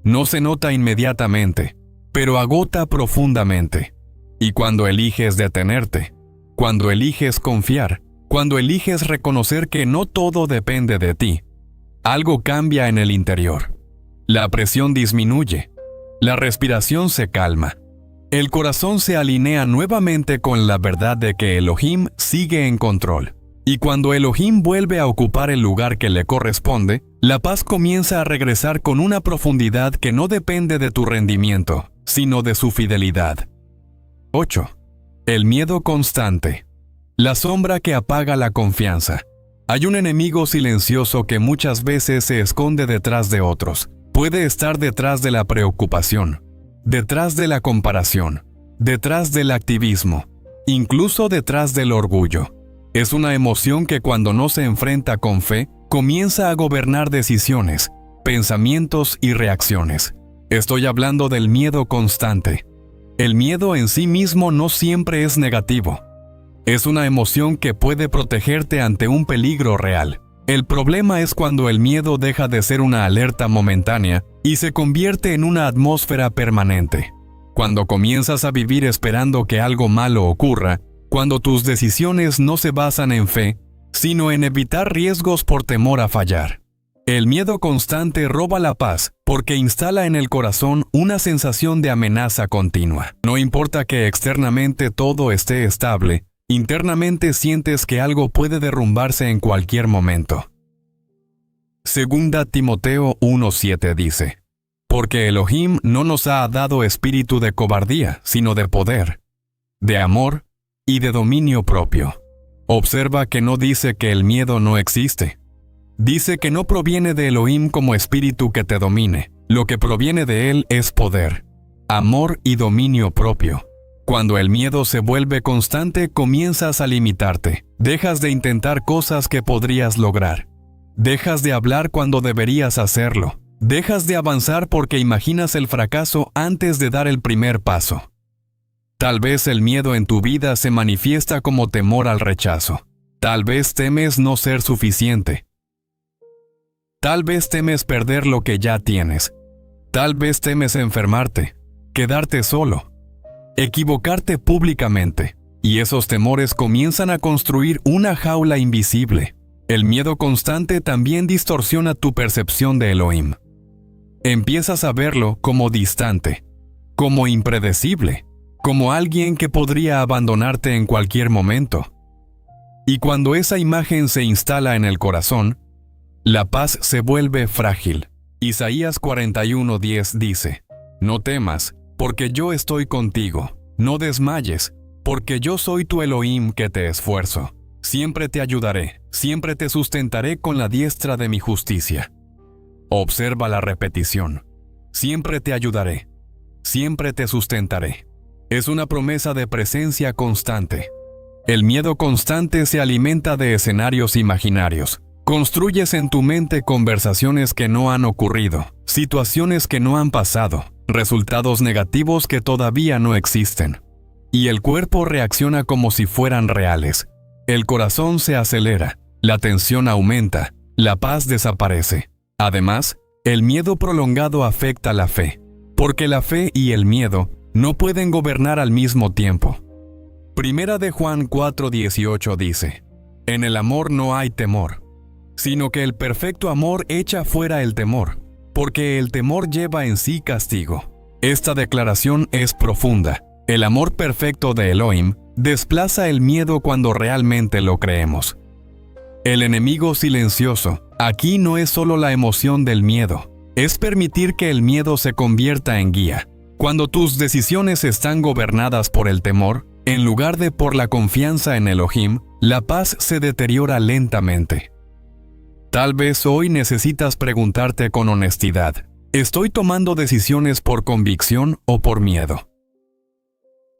No se nota inmediatamente, pero agota profundamente. Y cuando eliges detenerte, cuando eliges confiar, cuando eliges reconocer que no todo depende de ti, algo cambia en el interior. La presión disminuye, la respiración se calma, el corazón se alinea nuevamente con la verdad de que Elohim sigue en control. Y cuando Elohim vuelve a ocupar el lugar que le corresponde, la paz comienza a regresar con una profundidad que no depende de tu rendimiento, sino de su fidelidad. 8. El miedo constante. La sombra que apaga la confianza. Hay un enemigo silencioso que muchas veces se esconde detrás de otros. Puede estar detrás de la preocupación, detrás de la comparación, detrás del activismo, incluso detrás del orgullo. Es una emoción que cuando no se enfrenta con fe, comienza a gobernar decisiones, pensamientos y reacciones. Estoy hablando del miedo constante. El miedo en sí mismo no siempre es negativo. Es una emoción que puede protegerte ante un peligro real. El problema es cuando el miedo deja de ser una alerta momentánea y se convierte en una atmósfera permanente. Cuando comienzas a vivir esperando que algo malo ocurra, cuando tus decisiones no se basan en fe, sino en evitar riesgos por temor a fallar. El miedo constante roba la paz porque instala en el corazón una sensación de amenaza continua. No importa que externamente todo esté estable, internamente sientes que algo puede derrumbarse en cualquier momento. Segunda Timoteo 1:7 dice: Porque Elohim no nos ha dado espíritu de cobardía, sino de poder, de amor y de dominio propio. Observa que no dice que el miedo no existe. Dice que no proviene de Elohim como espíritu que te domine. Lo que proviene de él es poder, amor y dominio propio. Cuando el miedo se vuelve constante, comienzas a limitarte. Dejas de intentar cosas que podrías lograr. Dejas de hablar cuando deberías hacerlo. Dejas de avanzar porque imaginas el fracaso antes de dar el primer paso. Tal vez el miedo en tu vida se manifiesta como temor al rechazo. Tal vez temes no ser suficiente. Tal vez temes perder lo que ya tienes. Tal vez temes enfermarte, quedarte solo, equivocarte públicamente. Y esos temores comienzan a construir una jaula invisible. El miedo constante también distorsiona tu percepción de Elohim. Empiezas a verlo como distante, como impredecible, como alguien que podría abandonarte en cualquier momento. Y cuando esa imagen se instala en el corazón, la paz se vuelve frágil. Isaías 41:10 dice: No temas, porque yo estoy contigo. No desmayes, porque yo soy tu Elohim que te esfuerzo. Siempre te ayudaré, siempre te sustentaré con la diestra de mi justicia. Observa la repetición. Siempre te ayudaré, siempre te sustentaré. Es una promesa de presencia constante. El miedo constante se alimenta de escenarios imaginarios. Construyes en tu mente conversaciones que no han ocurrido, situaciones que no han pasado, resultados negativos que todavía no existen. Y el cuerpo reacciona como si fueran reales. El corazón se acelera, la tensión aumenta, la paz desaparece. Además, el miedo prolongado afecta la fe, porque la fe y el miedo no pueden gobernar al mismo tiempo. Primera de Juan 4:18 dice: En el amor no hay temor, sino que el perfecto amor echa fuera el temor, porque el temor lleva en sí castigo. Esta declaración es profunda. El amor perfecto de Elohim desplaza el miedo cuando realmente lo creemos. El enemigo silencioso aquí no es solo la emoción del miedo, es permitir que el miedo se convierta en guía. Cuando tus decisiones están gobernadas por el temor, en lugar de por la confianza en Elohim, la paz se deteriora lentamente. Tal vez hoy necesitas preguntarte con honestidad: ¿estoy tomando decisiones por convicción o por miedo?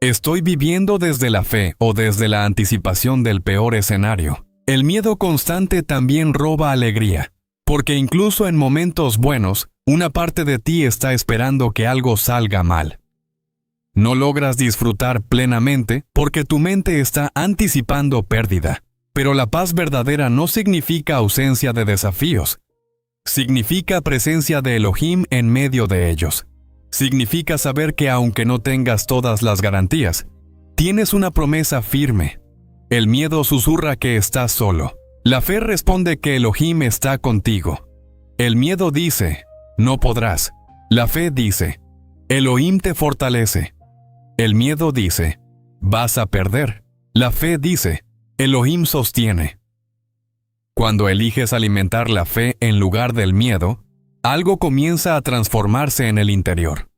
¿Estoy viviendo desde la fe o desde la anticipación del peor escenario? El miedo constante también roba alegría, porque incluso en momentos buenos, una parte de ti está esperando que algo salga mal. No logras disfrutar plenamente porque tu mente está anticipando pérdida. Pero la paz verdadera no significa ausencia de desafíos. Significa presencia de Elohim en medio de ellos. Significa saber que aunque no tengas todas las garantías, tienes una promesa firme. El miedo susurra que estás solo. La fe responde que Elohim está contigo. El miedo dice: no podrás. La fe dice: Elohim te fortalece. El miedo dice: vas a perder. La fe dice: Elohim sostiene. Cuando eliges alimentar la fe en lugar del miedo, algo comienza a transformarse en el interior.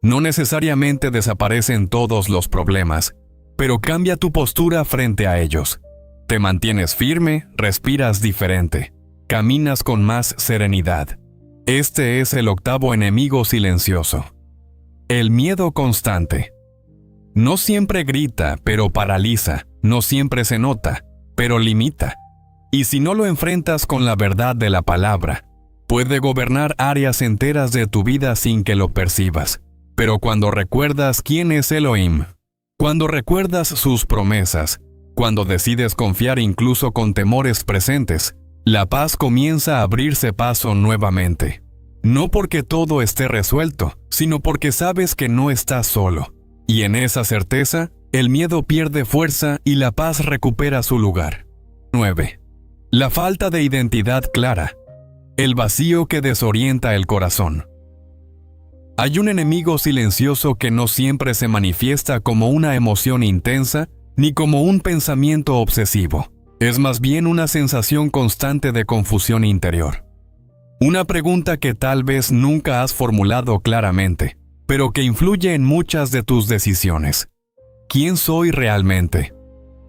No necesariamente desaparecen todos los problemas, pero cambia tu postura frente a ellos. Te mantienes firme, respiras diferente, caminas con más serenidad. Este es el octavo enemigo silencioso: el miedo constante. No siempre grita, pero paraliza. No siempre se nota, pero limita. Y si no lo enfrentas con la verdad de la palabra, Puede gobernar áreas enteras de tu vida sin que lo percibas. Pero cuando recuerdas quién es Elohim, cuando recuerdas sus promesas, cuando decides confiar incluso con temores presentes, la paz comienza a abrirse paso nuevamente. No porque todo esté resuelto, sino porque sabes que no estás solo. Y en esa certeza, el miedo pierde fuerza y la paz recupera su lugar. 9. La falta de identidad clara. El vacío que desorienta el corazón. Hay un enemigo silencioso que no siempre se manifiesta como una emoción intensa ni como un pensamiento obsesivo. Es más bien una sensación constante de confusión interior. Una pregunta que tal vez nunca has formulado claramente, pero que influye en muchas de tus decisiones. ¿Quién soy realmente?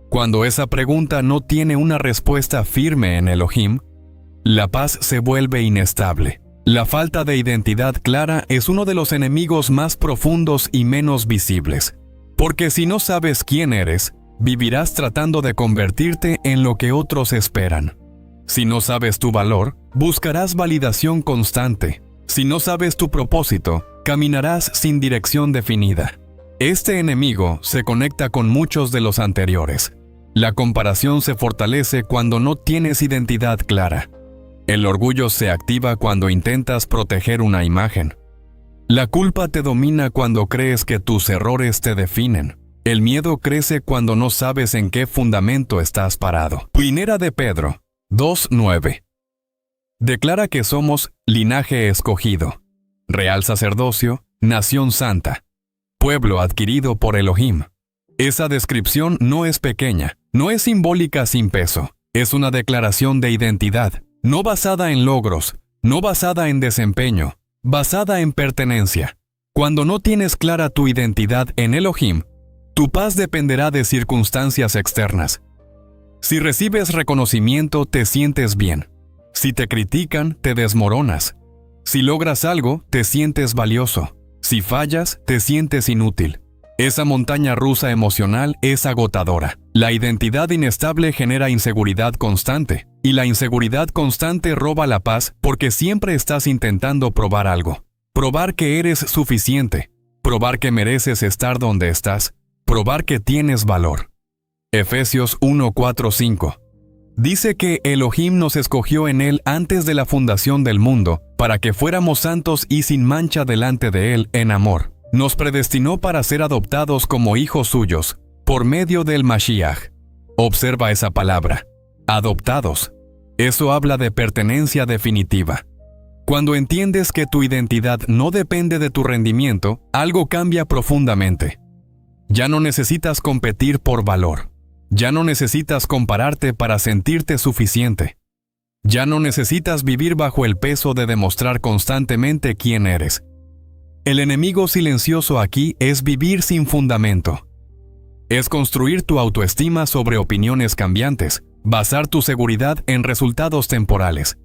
Cuando esa pregunta no tiene una respuesta firme en Elohim, la paz se vuelve inestable. La falta de identidad clara es uno de los enemigos más profundos y menos visibles. Porque si no sabes quién eres, vivirás tratando de convertirte en lo que otros esperan. Si no sabes tu valor, buscarás validación constante. Si no sabes tu propósito, caminarás sin dirección definida. Este enemigo se conecta con muchos de los anteriores. La comparación se fortalece cuando no tienes identidad clara. El orgullo se activa cuando intentas proteger una imagen. La culpa te domina cuando crees que tus errores te definen. El miedo crece cuando no sabes en qué fundamento estás parado. Primera de Pedro 2:9. Declara que somos linaje escogido, real sacerdocio, nación santa, pueblo adquirido por Elohim. Esa descripción no es pequeña, no es simbólica sin peso, es una declaración de identidad. No basada en logros, no basada en desempeño, basada en pertenencia. Cuando no tienes clara tu identidad en Elohim, tu paz dependerá de circunstancias externas. Si recibes reconocimiento, te sientes bien. Si te critican, te desmoronas. Si logras algo, te sientes valioso. Si fallas, te sientes inútil. Esa montaña rusa emocional es agotadora. La identidad inestable genera inseguridad constante, y la inseguridad constante roba la paz porque siempre estás intentando probar algo. Probar que eres suficiente, probar que mereces estar donde estás, probar que tienes valor. Efesios 1:4-5. Dice que Elohim nos escogió en Él antes de la fundación del mundo, para que fuéramos santos y sin mancha delante de Él en amor. Nos predestinó para ser adoptados como hijos suyos, por medio del Mashiach. Observa esa palabra, adoptados. Eso habla de pertenencia definitiva. Cuando entiendes que tu identidad no depende de tu rendimiento, algo cambia profundamente. Ya no necesitas competir por valor. Ya no necesitas compararte para sentirte suficiente. Ya no necesitas vivir bajo el peso de demostrar constantemente quién eres. El enemigo silencioso aquí es vivir sin fundamento. Es construir tu autoestima sobre opiniones cambiantes, basar tu seguridad en resultados temporales.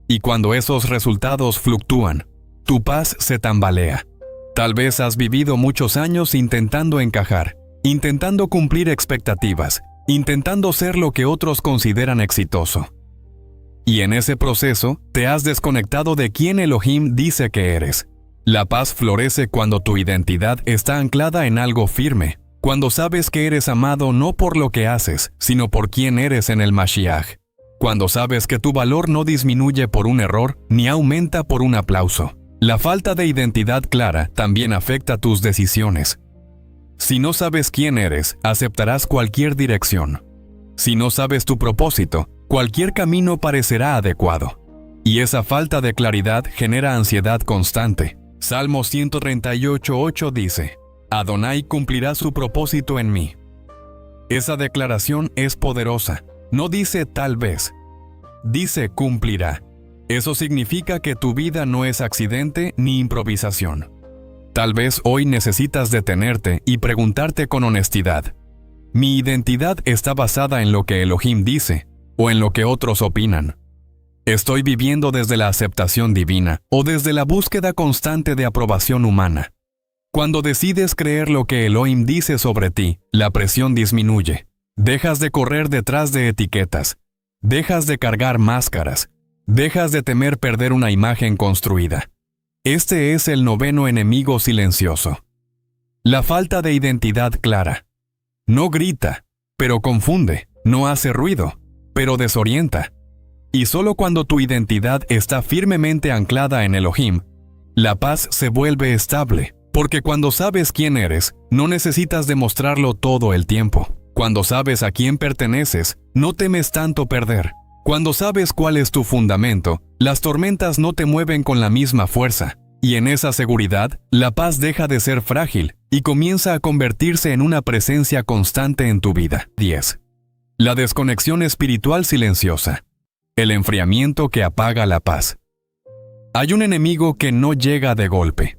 Y cuando esos resultados fluctúan, tu paz se tambalea. Tal vez has vivido muchos años intentando encajar, intentando cumplir expectativas, intentando ser lo que otros consideran exitoso. Y en ese proceso, te has desconectado de quién Elohim dice que eres. La paz florece cuando tu identidad está anclada en algo firme, cuando sabes que eres amado no por lo que haces, sino por quién eres en el Mashiach. Cuando sabes que tu valor no disminuye por un error, ni aumenta por un aplauso. La falta de identidad clara también afecta tus decisiones. Si no sabes quién eres, aceptarás cualquier dirección. Si no sabes tu propósito, cualquier camino parecerá adecuado. Y esa falta de claridad genera ansiedad constante. Salmo 138:8 dice, Adonai cumplirá su propósito en mí. Esa declaración es poderosa. No dice tal vez, dice cumplirá. Eso significa que tu vida no es accidente ni improvisación. Tal vez hoy necesitas detenerte y preguntarte con honestidad, ¿mi identidad está basada en lo que Elohim dice o en lo que otros opinan? ¿Estoy viviendo desde la aceptación divina o desde la búsqueda constante de aprobación humana? Cuando decides creer lo que Elohim dice sobre ti, la presión disminuye. Dejas de correr detrás de etiquetas. Dejas de cargar máscaras. Dejas de temer perder una imagen construida. Este es el noveno enemigo silencioso. La falta de identidad clara. No grita, pero confunde. No hace ruido, pero desorienta. Y solo cuando tu identidad está firmemente anclada en Elohim, la paz se vuelve estable. Porque cuando sabes quién eres, no necesitas demostrarlo todo el tiempo. Cuando sabes a quién perteneces, no temes tanto perder. Cuando sabes cuál es tu fundamento, las tormentas no te mueven con la misma fuerza. Y en esa seguridad, la paz deja de ser frágil y comienza a convertirse en una presencia constante en tu vida. 10. La desconexión espiritual silenciosa. El enfriamiento que apaga la paz. Hay un enemigo que no llega de golpe.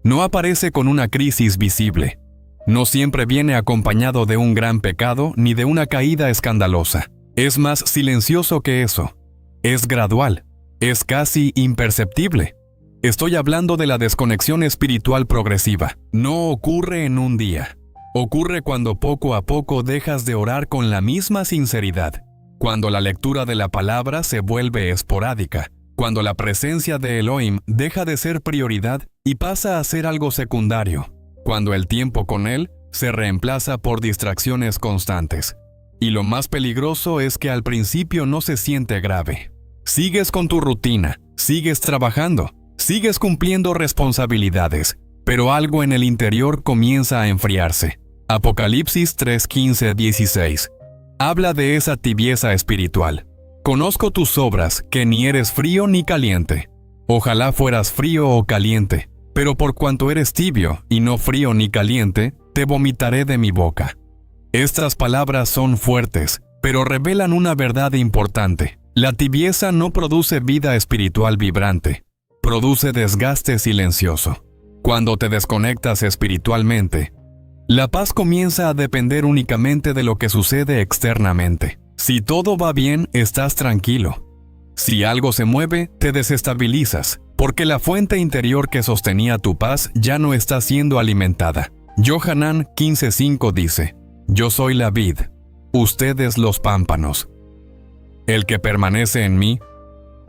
No aparece con una crisis visible. No siempre viene acompañado de un gran pecado ni de una caída escandalosa. Es más silencioso que eso. Es gradual. Es casi imperceptible. Estoy hablando de la desconexión espiritual progresiva. No ocurre en un día. Ocurre cuando poco a poco dejas de orar con la misma sinceridad. Cuando la lectura de la palabra se vuelve esporádica. Cuando la presencia de Elohim deja de ser prioridad y pasa a ser algo secundario. Cuando el tiempo con él se reemplaza por distracciones constantes. Y lo más peligroso es que al principio no se siente grave. Sigues con tu rutina, sigues trabajando, sigues cumpliendo responsabilidades, pero algo en el interior comienza a enfriarse. Apocalipsis 3:15-16. Habla de esa tibieza espiritual. Conozco tus obras, que ni eres frío ni caliente. Ojalá fueras frío o caliente, pero por cuanto eres tibio y no frío ni caliente, te vomitaré de mi boca. Estas palabras son fuertes, pero revelan una verdad importante. La tibieza no produce vida espiritual vibrante, produce desgaste silencioso. Cuando te desconectas espiritualmente, la paz comienza a depender únicamente de lo que sucede externamente. Si todo va bien, estás tranquilo. Si algo se mueve, te desestabilizas, porque la fuente interior que sostenía tu paz ya no está siendo alimentada. Johanán 15:5 dice: Yo soy la vid, ustedes los pámpanos. El que permanece en mí,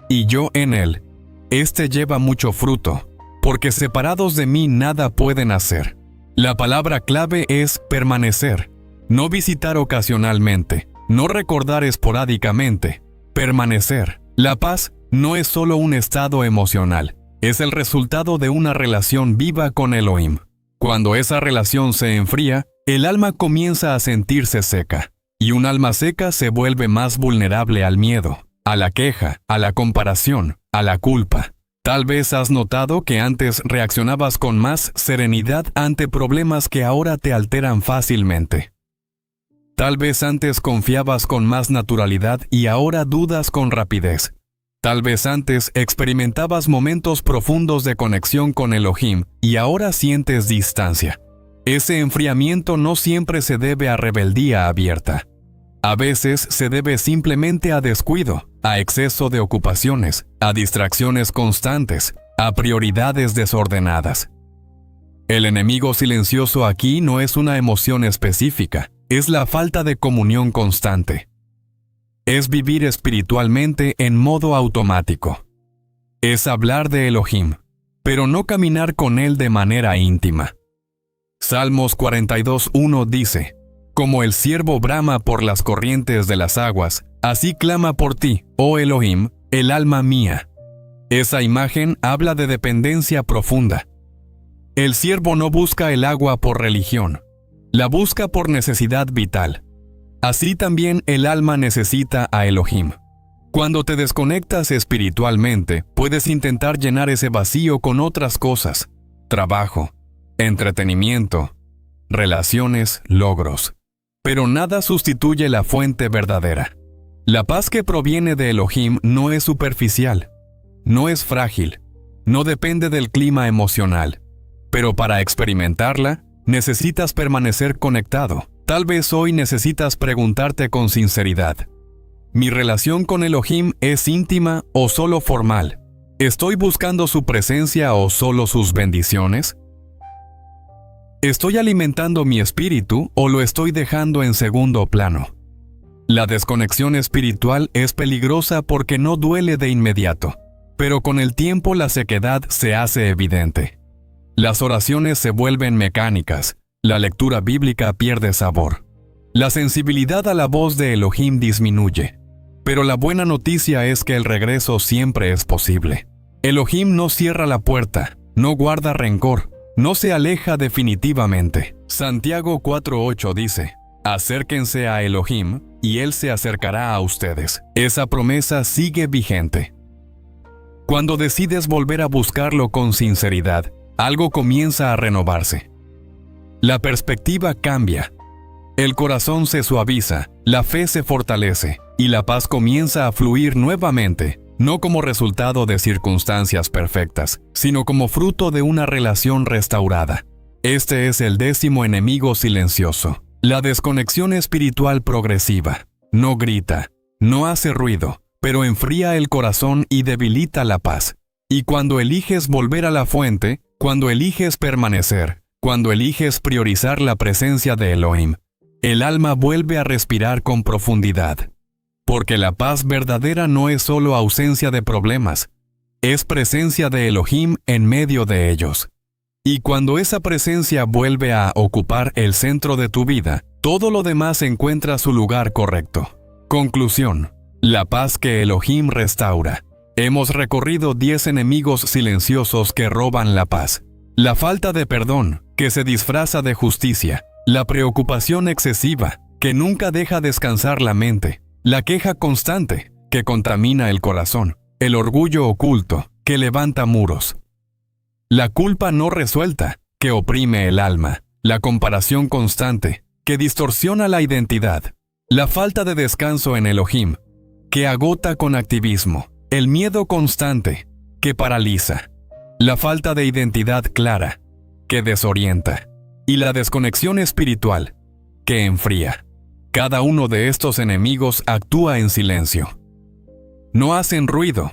y yo en él, éste lleva mucho fruto, porque separados de mí nada pueden hacer. La palabra clave es permanecer, no visitar ocasionalmente, no recordar esporádicamente, permanecer. La paz no es solo un estado emocional, es el resultado de una relación viva con Elohim. Cuando esa relación se enfría, el alma comienza a sentirse seca, y un alma seca se vuelve más vulnerable al miedo, a la queja, a la comparación, a la culpa. Tal vez has notado que antes reaccionabas con más serenidad ante problemas que ahora te alteran fácilmente. Tal vez antes confiabas con más naturalidad y ahora dudas con rapidez. Tal vez antes experimentabas momentos profundos de conexión con Elohim y ahora sientes distancia. Ese enfriamiento no siempre se debe a rebeldía abierta. A veces se debe simplemente a descuido, a exceso de ocupaciones, a distracciones constantes, a prioridades desordenadas. El enemigo silencioso aquí no es una emoción específica, es la falta de comunión constante. Es vivir espiritualmente en modo automático. Es hablar de Elohim, pero no caminar con él de manera íntima. Salmos 42:1 dice: Como el ciervo brama por las corrientes de las aguas, así clama por ti, oh Elohim, el alma mía. Esa imagen habla de dependencia profunda. El ciervo no busca el agua por religión, la busca por necesidad vital. Así también el alma necesita a Elohim. Cuando te desconectas espiritualmente, puedes intentar llenar ese vacío con otras cosas: trabajo, entretenimiento, relaciones, logros. Pero nada sustituye la fuente verdadera. La paz que proviene de Elohim no es superficial, no es frágil, no depende del clima emocional. Pero para experimentarla, necesitas permanecer conectado. Tal vez hoy necesitas preguntarte con sinceridad: ¿mi relación con Elohim es íntima o solo formal? ¿Estoy buscando su presencia o solo sus bendiciones? ¿Estoy alimentando mi espíritu o lo estoy dejando en segundo plano? La desconexión espiritual es peligrosa porque no duele de inmediato, pero con el tiempo la sequedad se hace evidente. Las oraciones se vuelven mecánicas, la lectura bíblica pierde sabor. La sensibilidad a la voz de Elohim disminuye, pero la buena noticia es que el regreso siempre es posible. Elohim no cierra la puerta, no guarda rencor, no se aleja definitivamente. Santiago 4:8 dice: acérquense a Elohim y Él se acercará a ustedes. Esa promesa sigue vigente. Cuando decides volver a buscarlo con sinceridad, algo comienza a renovarse. La perspectiva cambia. El corazón se suaviza, la fe se fortalece y la paz comienza a fluir nuevamente, no como resultado de circunstancias perfectas, sino como fruto de una relación restaurada. Este es el 10º enemigo silencioso, la desconexión espiritual progresiva. No grita, no hace ruido, pero enfría el corazón y debilita la paz. Y cuando eliges volver a la fuente, cuando eliges permanecer, cuando eliges priorizar la presencia de Elohim, el alma vuelve a respirar con profundidad. Porque la paz verdadera no es solo ausencia de problemas, es presencia de Elohim en medio de ellos. Y cuando esa presencia vuelve a ocupar el centro de tu vida, todo lo demás encuentra su lugar correcto. Conclusión: la paz que Elohim restaura. Hemos recorrido 10 enemigos silenciosos que roban la paz. La falta de perdón, que se disfraza de justicia. La preocupación excesiva, que nunca deja descansar la mente. La queja constante, que contamina el corazón. El orgullo oculto, que levanta muros. La culpa no resuelta, que oprime el alma. La comparación constante, que distorsiona la identidad. La falta de descanso en Elohim, que agota con activismo. El miedo constante, que paraliza. La falta de identidad clara, que desorienta. Y la desconexión espiritual, que enfría. Cada uno de estos enemigos actúa en silencio. No hacen ruido,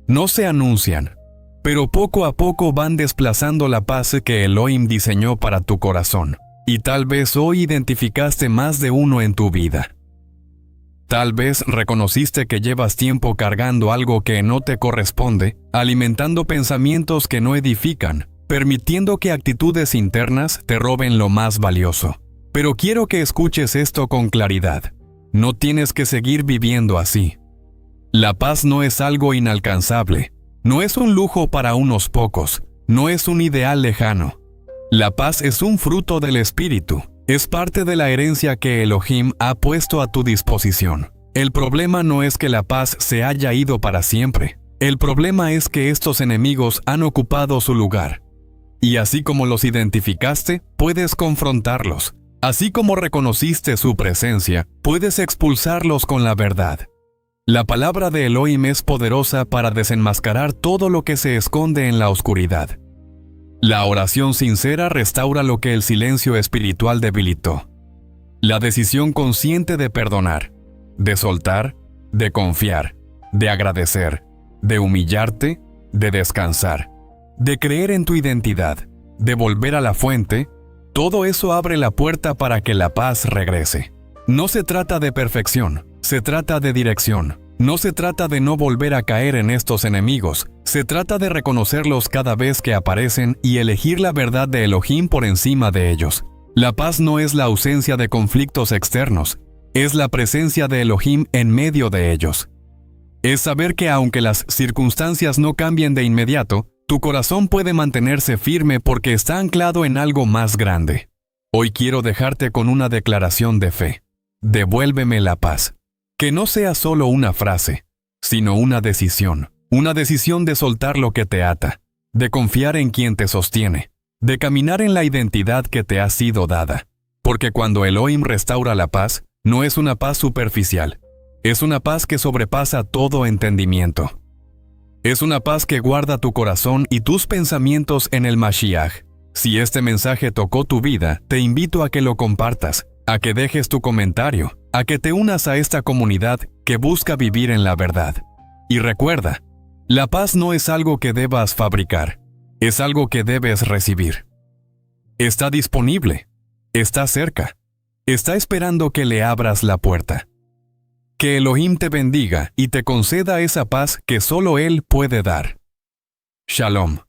no se anuncian, pero poco a poco van desplazando la paz que Elohim diseñó para tu corazón. Y tal vez hoy identificaste más de uno en tu vida. Tal vez reconociste que llevas tiempo cargando algo que no te corresponde, alimentando pensamientos que no edifican, permitiendo que actitudes internas te roben lo más valioso. Pero quiero que escuches esto con claridad. No tienes que seguir viviendo así. La paz no es algo inalcanzable, no es un lujo para unos pocos, no es un ideal lejano. La paz es un fruto del Espíritu, es parte de la herencia que Elohim ha puesto a tu disposición. El problema no es que la paz se haya ido para siempre. El problema es que estos enemigos han ocupado su lugar. Y así como los identificaste, puedes confrontarlos. Así como reconociste su presencia, puedes expulsarlos con la verdad. La palabra de Elohim es poderosa para desenmascarar todo lo que se esconde en la oscuridad. La oración sincera restaura lo que el silencio espiritual debilitó. La decisión consciente de perdonar, de soltar, de confiar, de agradecer, de humillarte, de descansar, de creer en tu identidad, de volver a la fuente, todo eso abre la puerta para que la paz regrese. No se trata de perfección, se trata de dirección. No se trata de no volver a caer en estos enemigos, se trata de reconocerlos cada vez que aparecen y elegir la verdad de Elohim por encima de ellos. La paz no es la ausencia de conflictos externos, es la presencia de Elohim en medio de ellos. Es saber que aunque las circunstancias no cambien de inmediato, tu corazón puede mantenerse firme porque está anclado en algo más grande. Hoy quiero dejarte con una declaración de fe. Devuélveme la paz. Que no sea solo una frase, sino una decisión de soltar lo que te ata, de confiar en quien te sostiene, de caminar en la identidad que te ha sido dada. Porque cuando Elohim restaura la paz, no es una paz superficial, es una paz que sobrepasa todo entendimiento. Es una paz que guarda tu corazón y tus pensamientos en el Mashiach. Si este mensaje tocó tu vida, te invito a que lo compartas, a que dejes tu comentario, a que te unas a esta comunidad que busca vivir en la verdad. Y recuerda, la paz no es algo que debas fabricar, es algo que debes recibir. Está disponible, está cerca, está esperando que le abras la puerta. Que Elohim te bendiga y te conceda esa paz que solo Él puede dar. Shalom.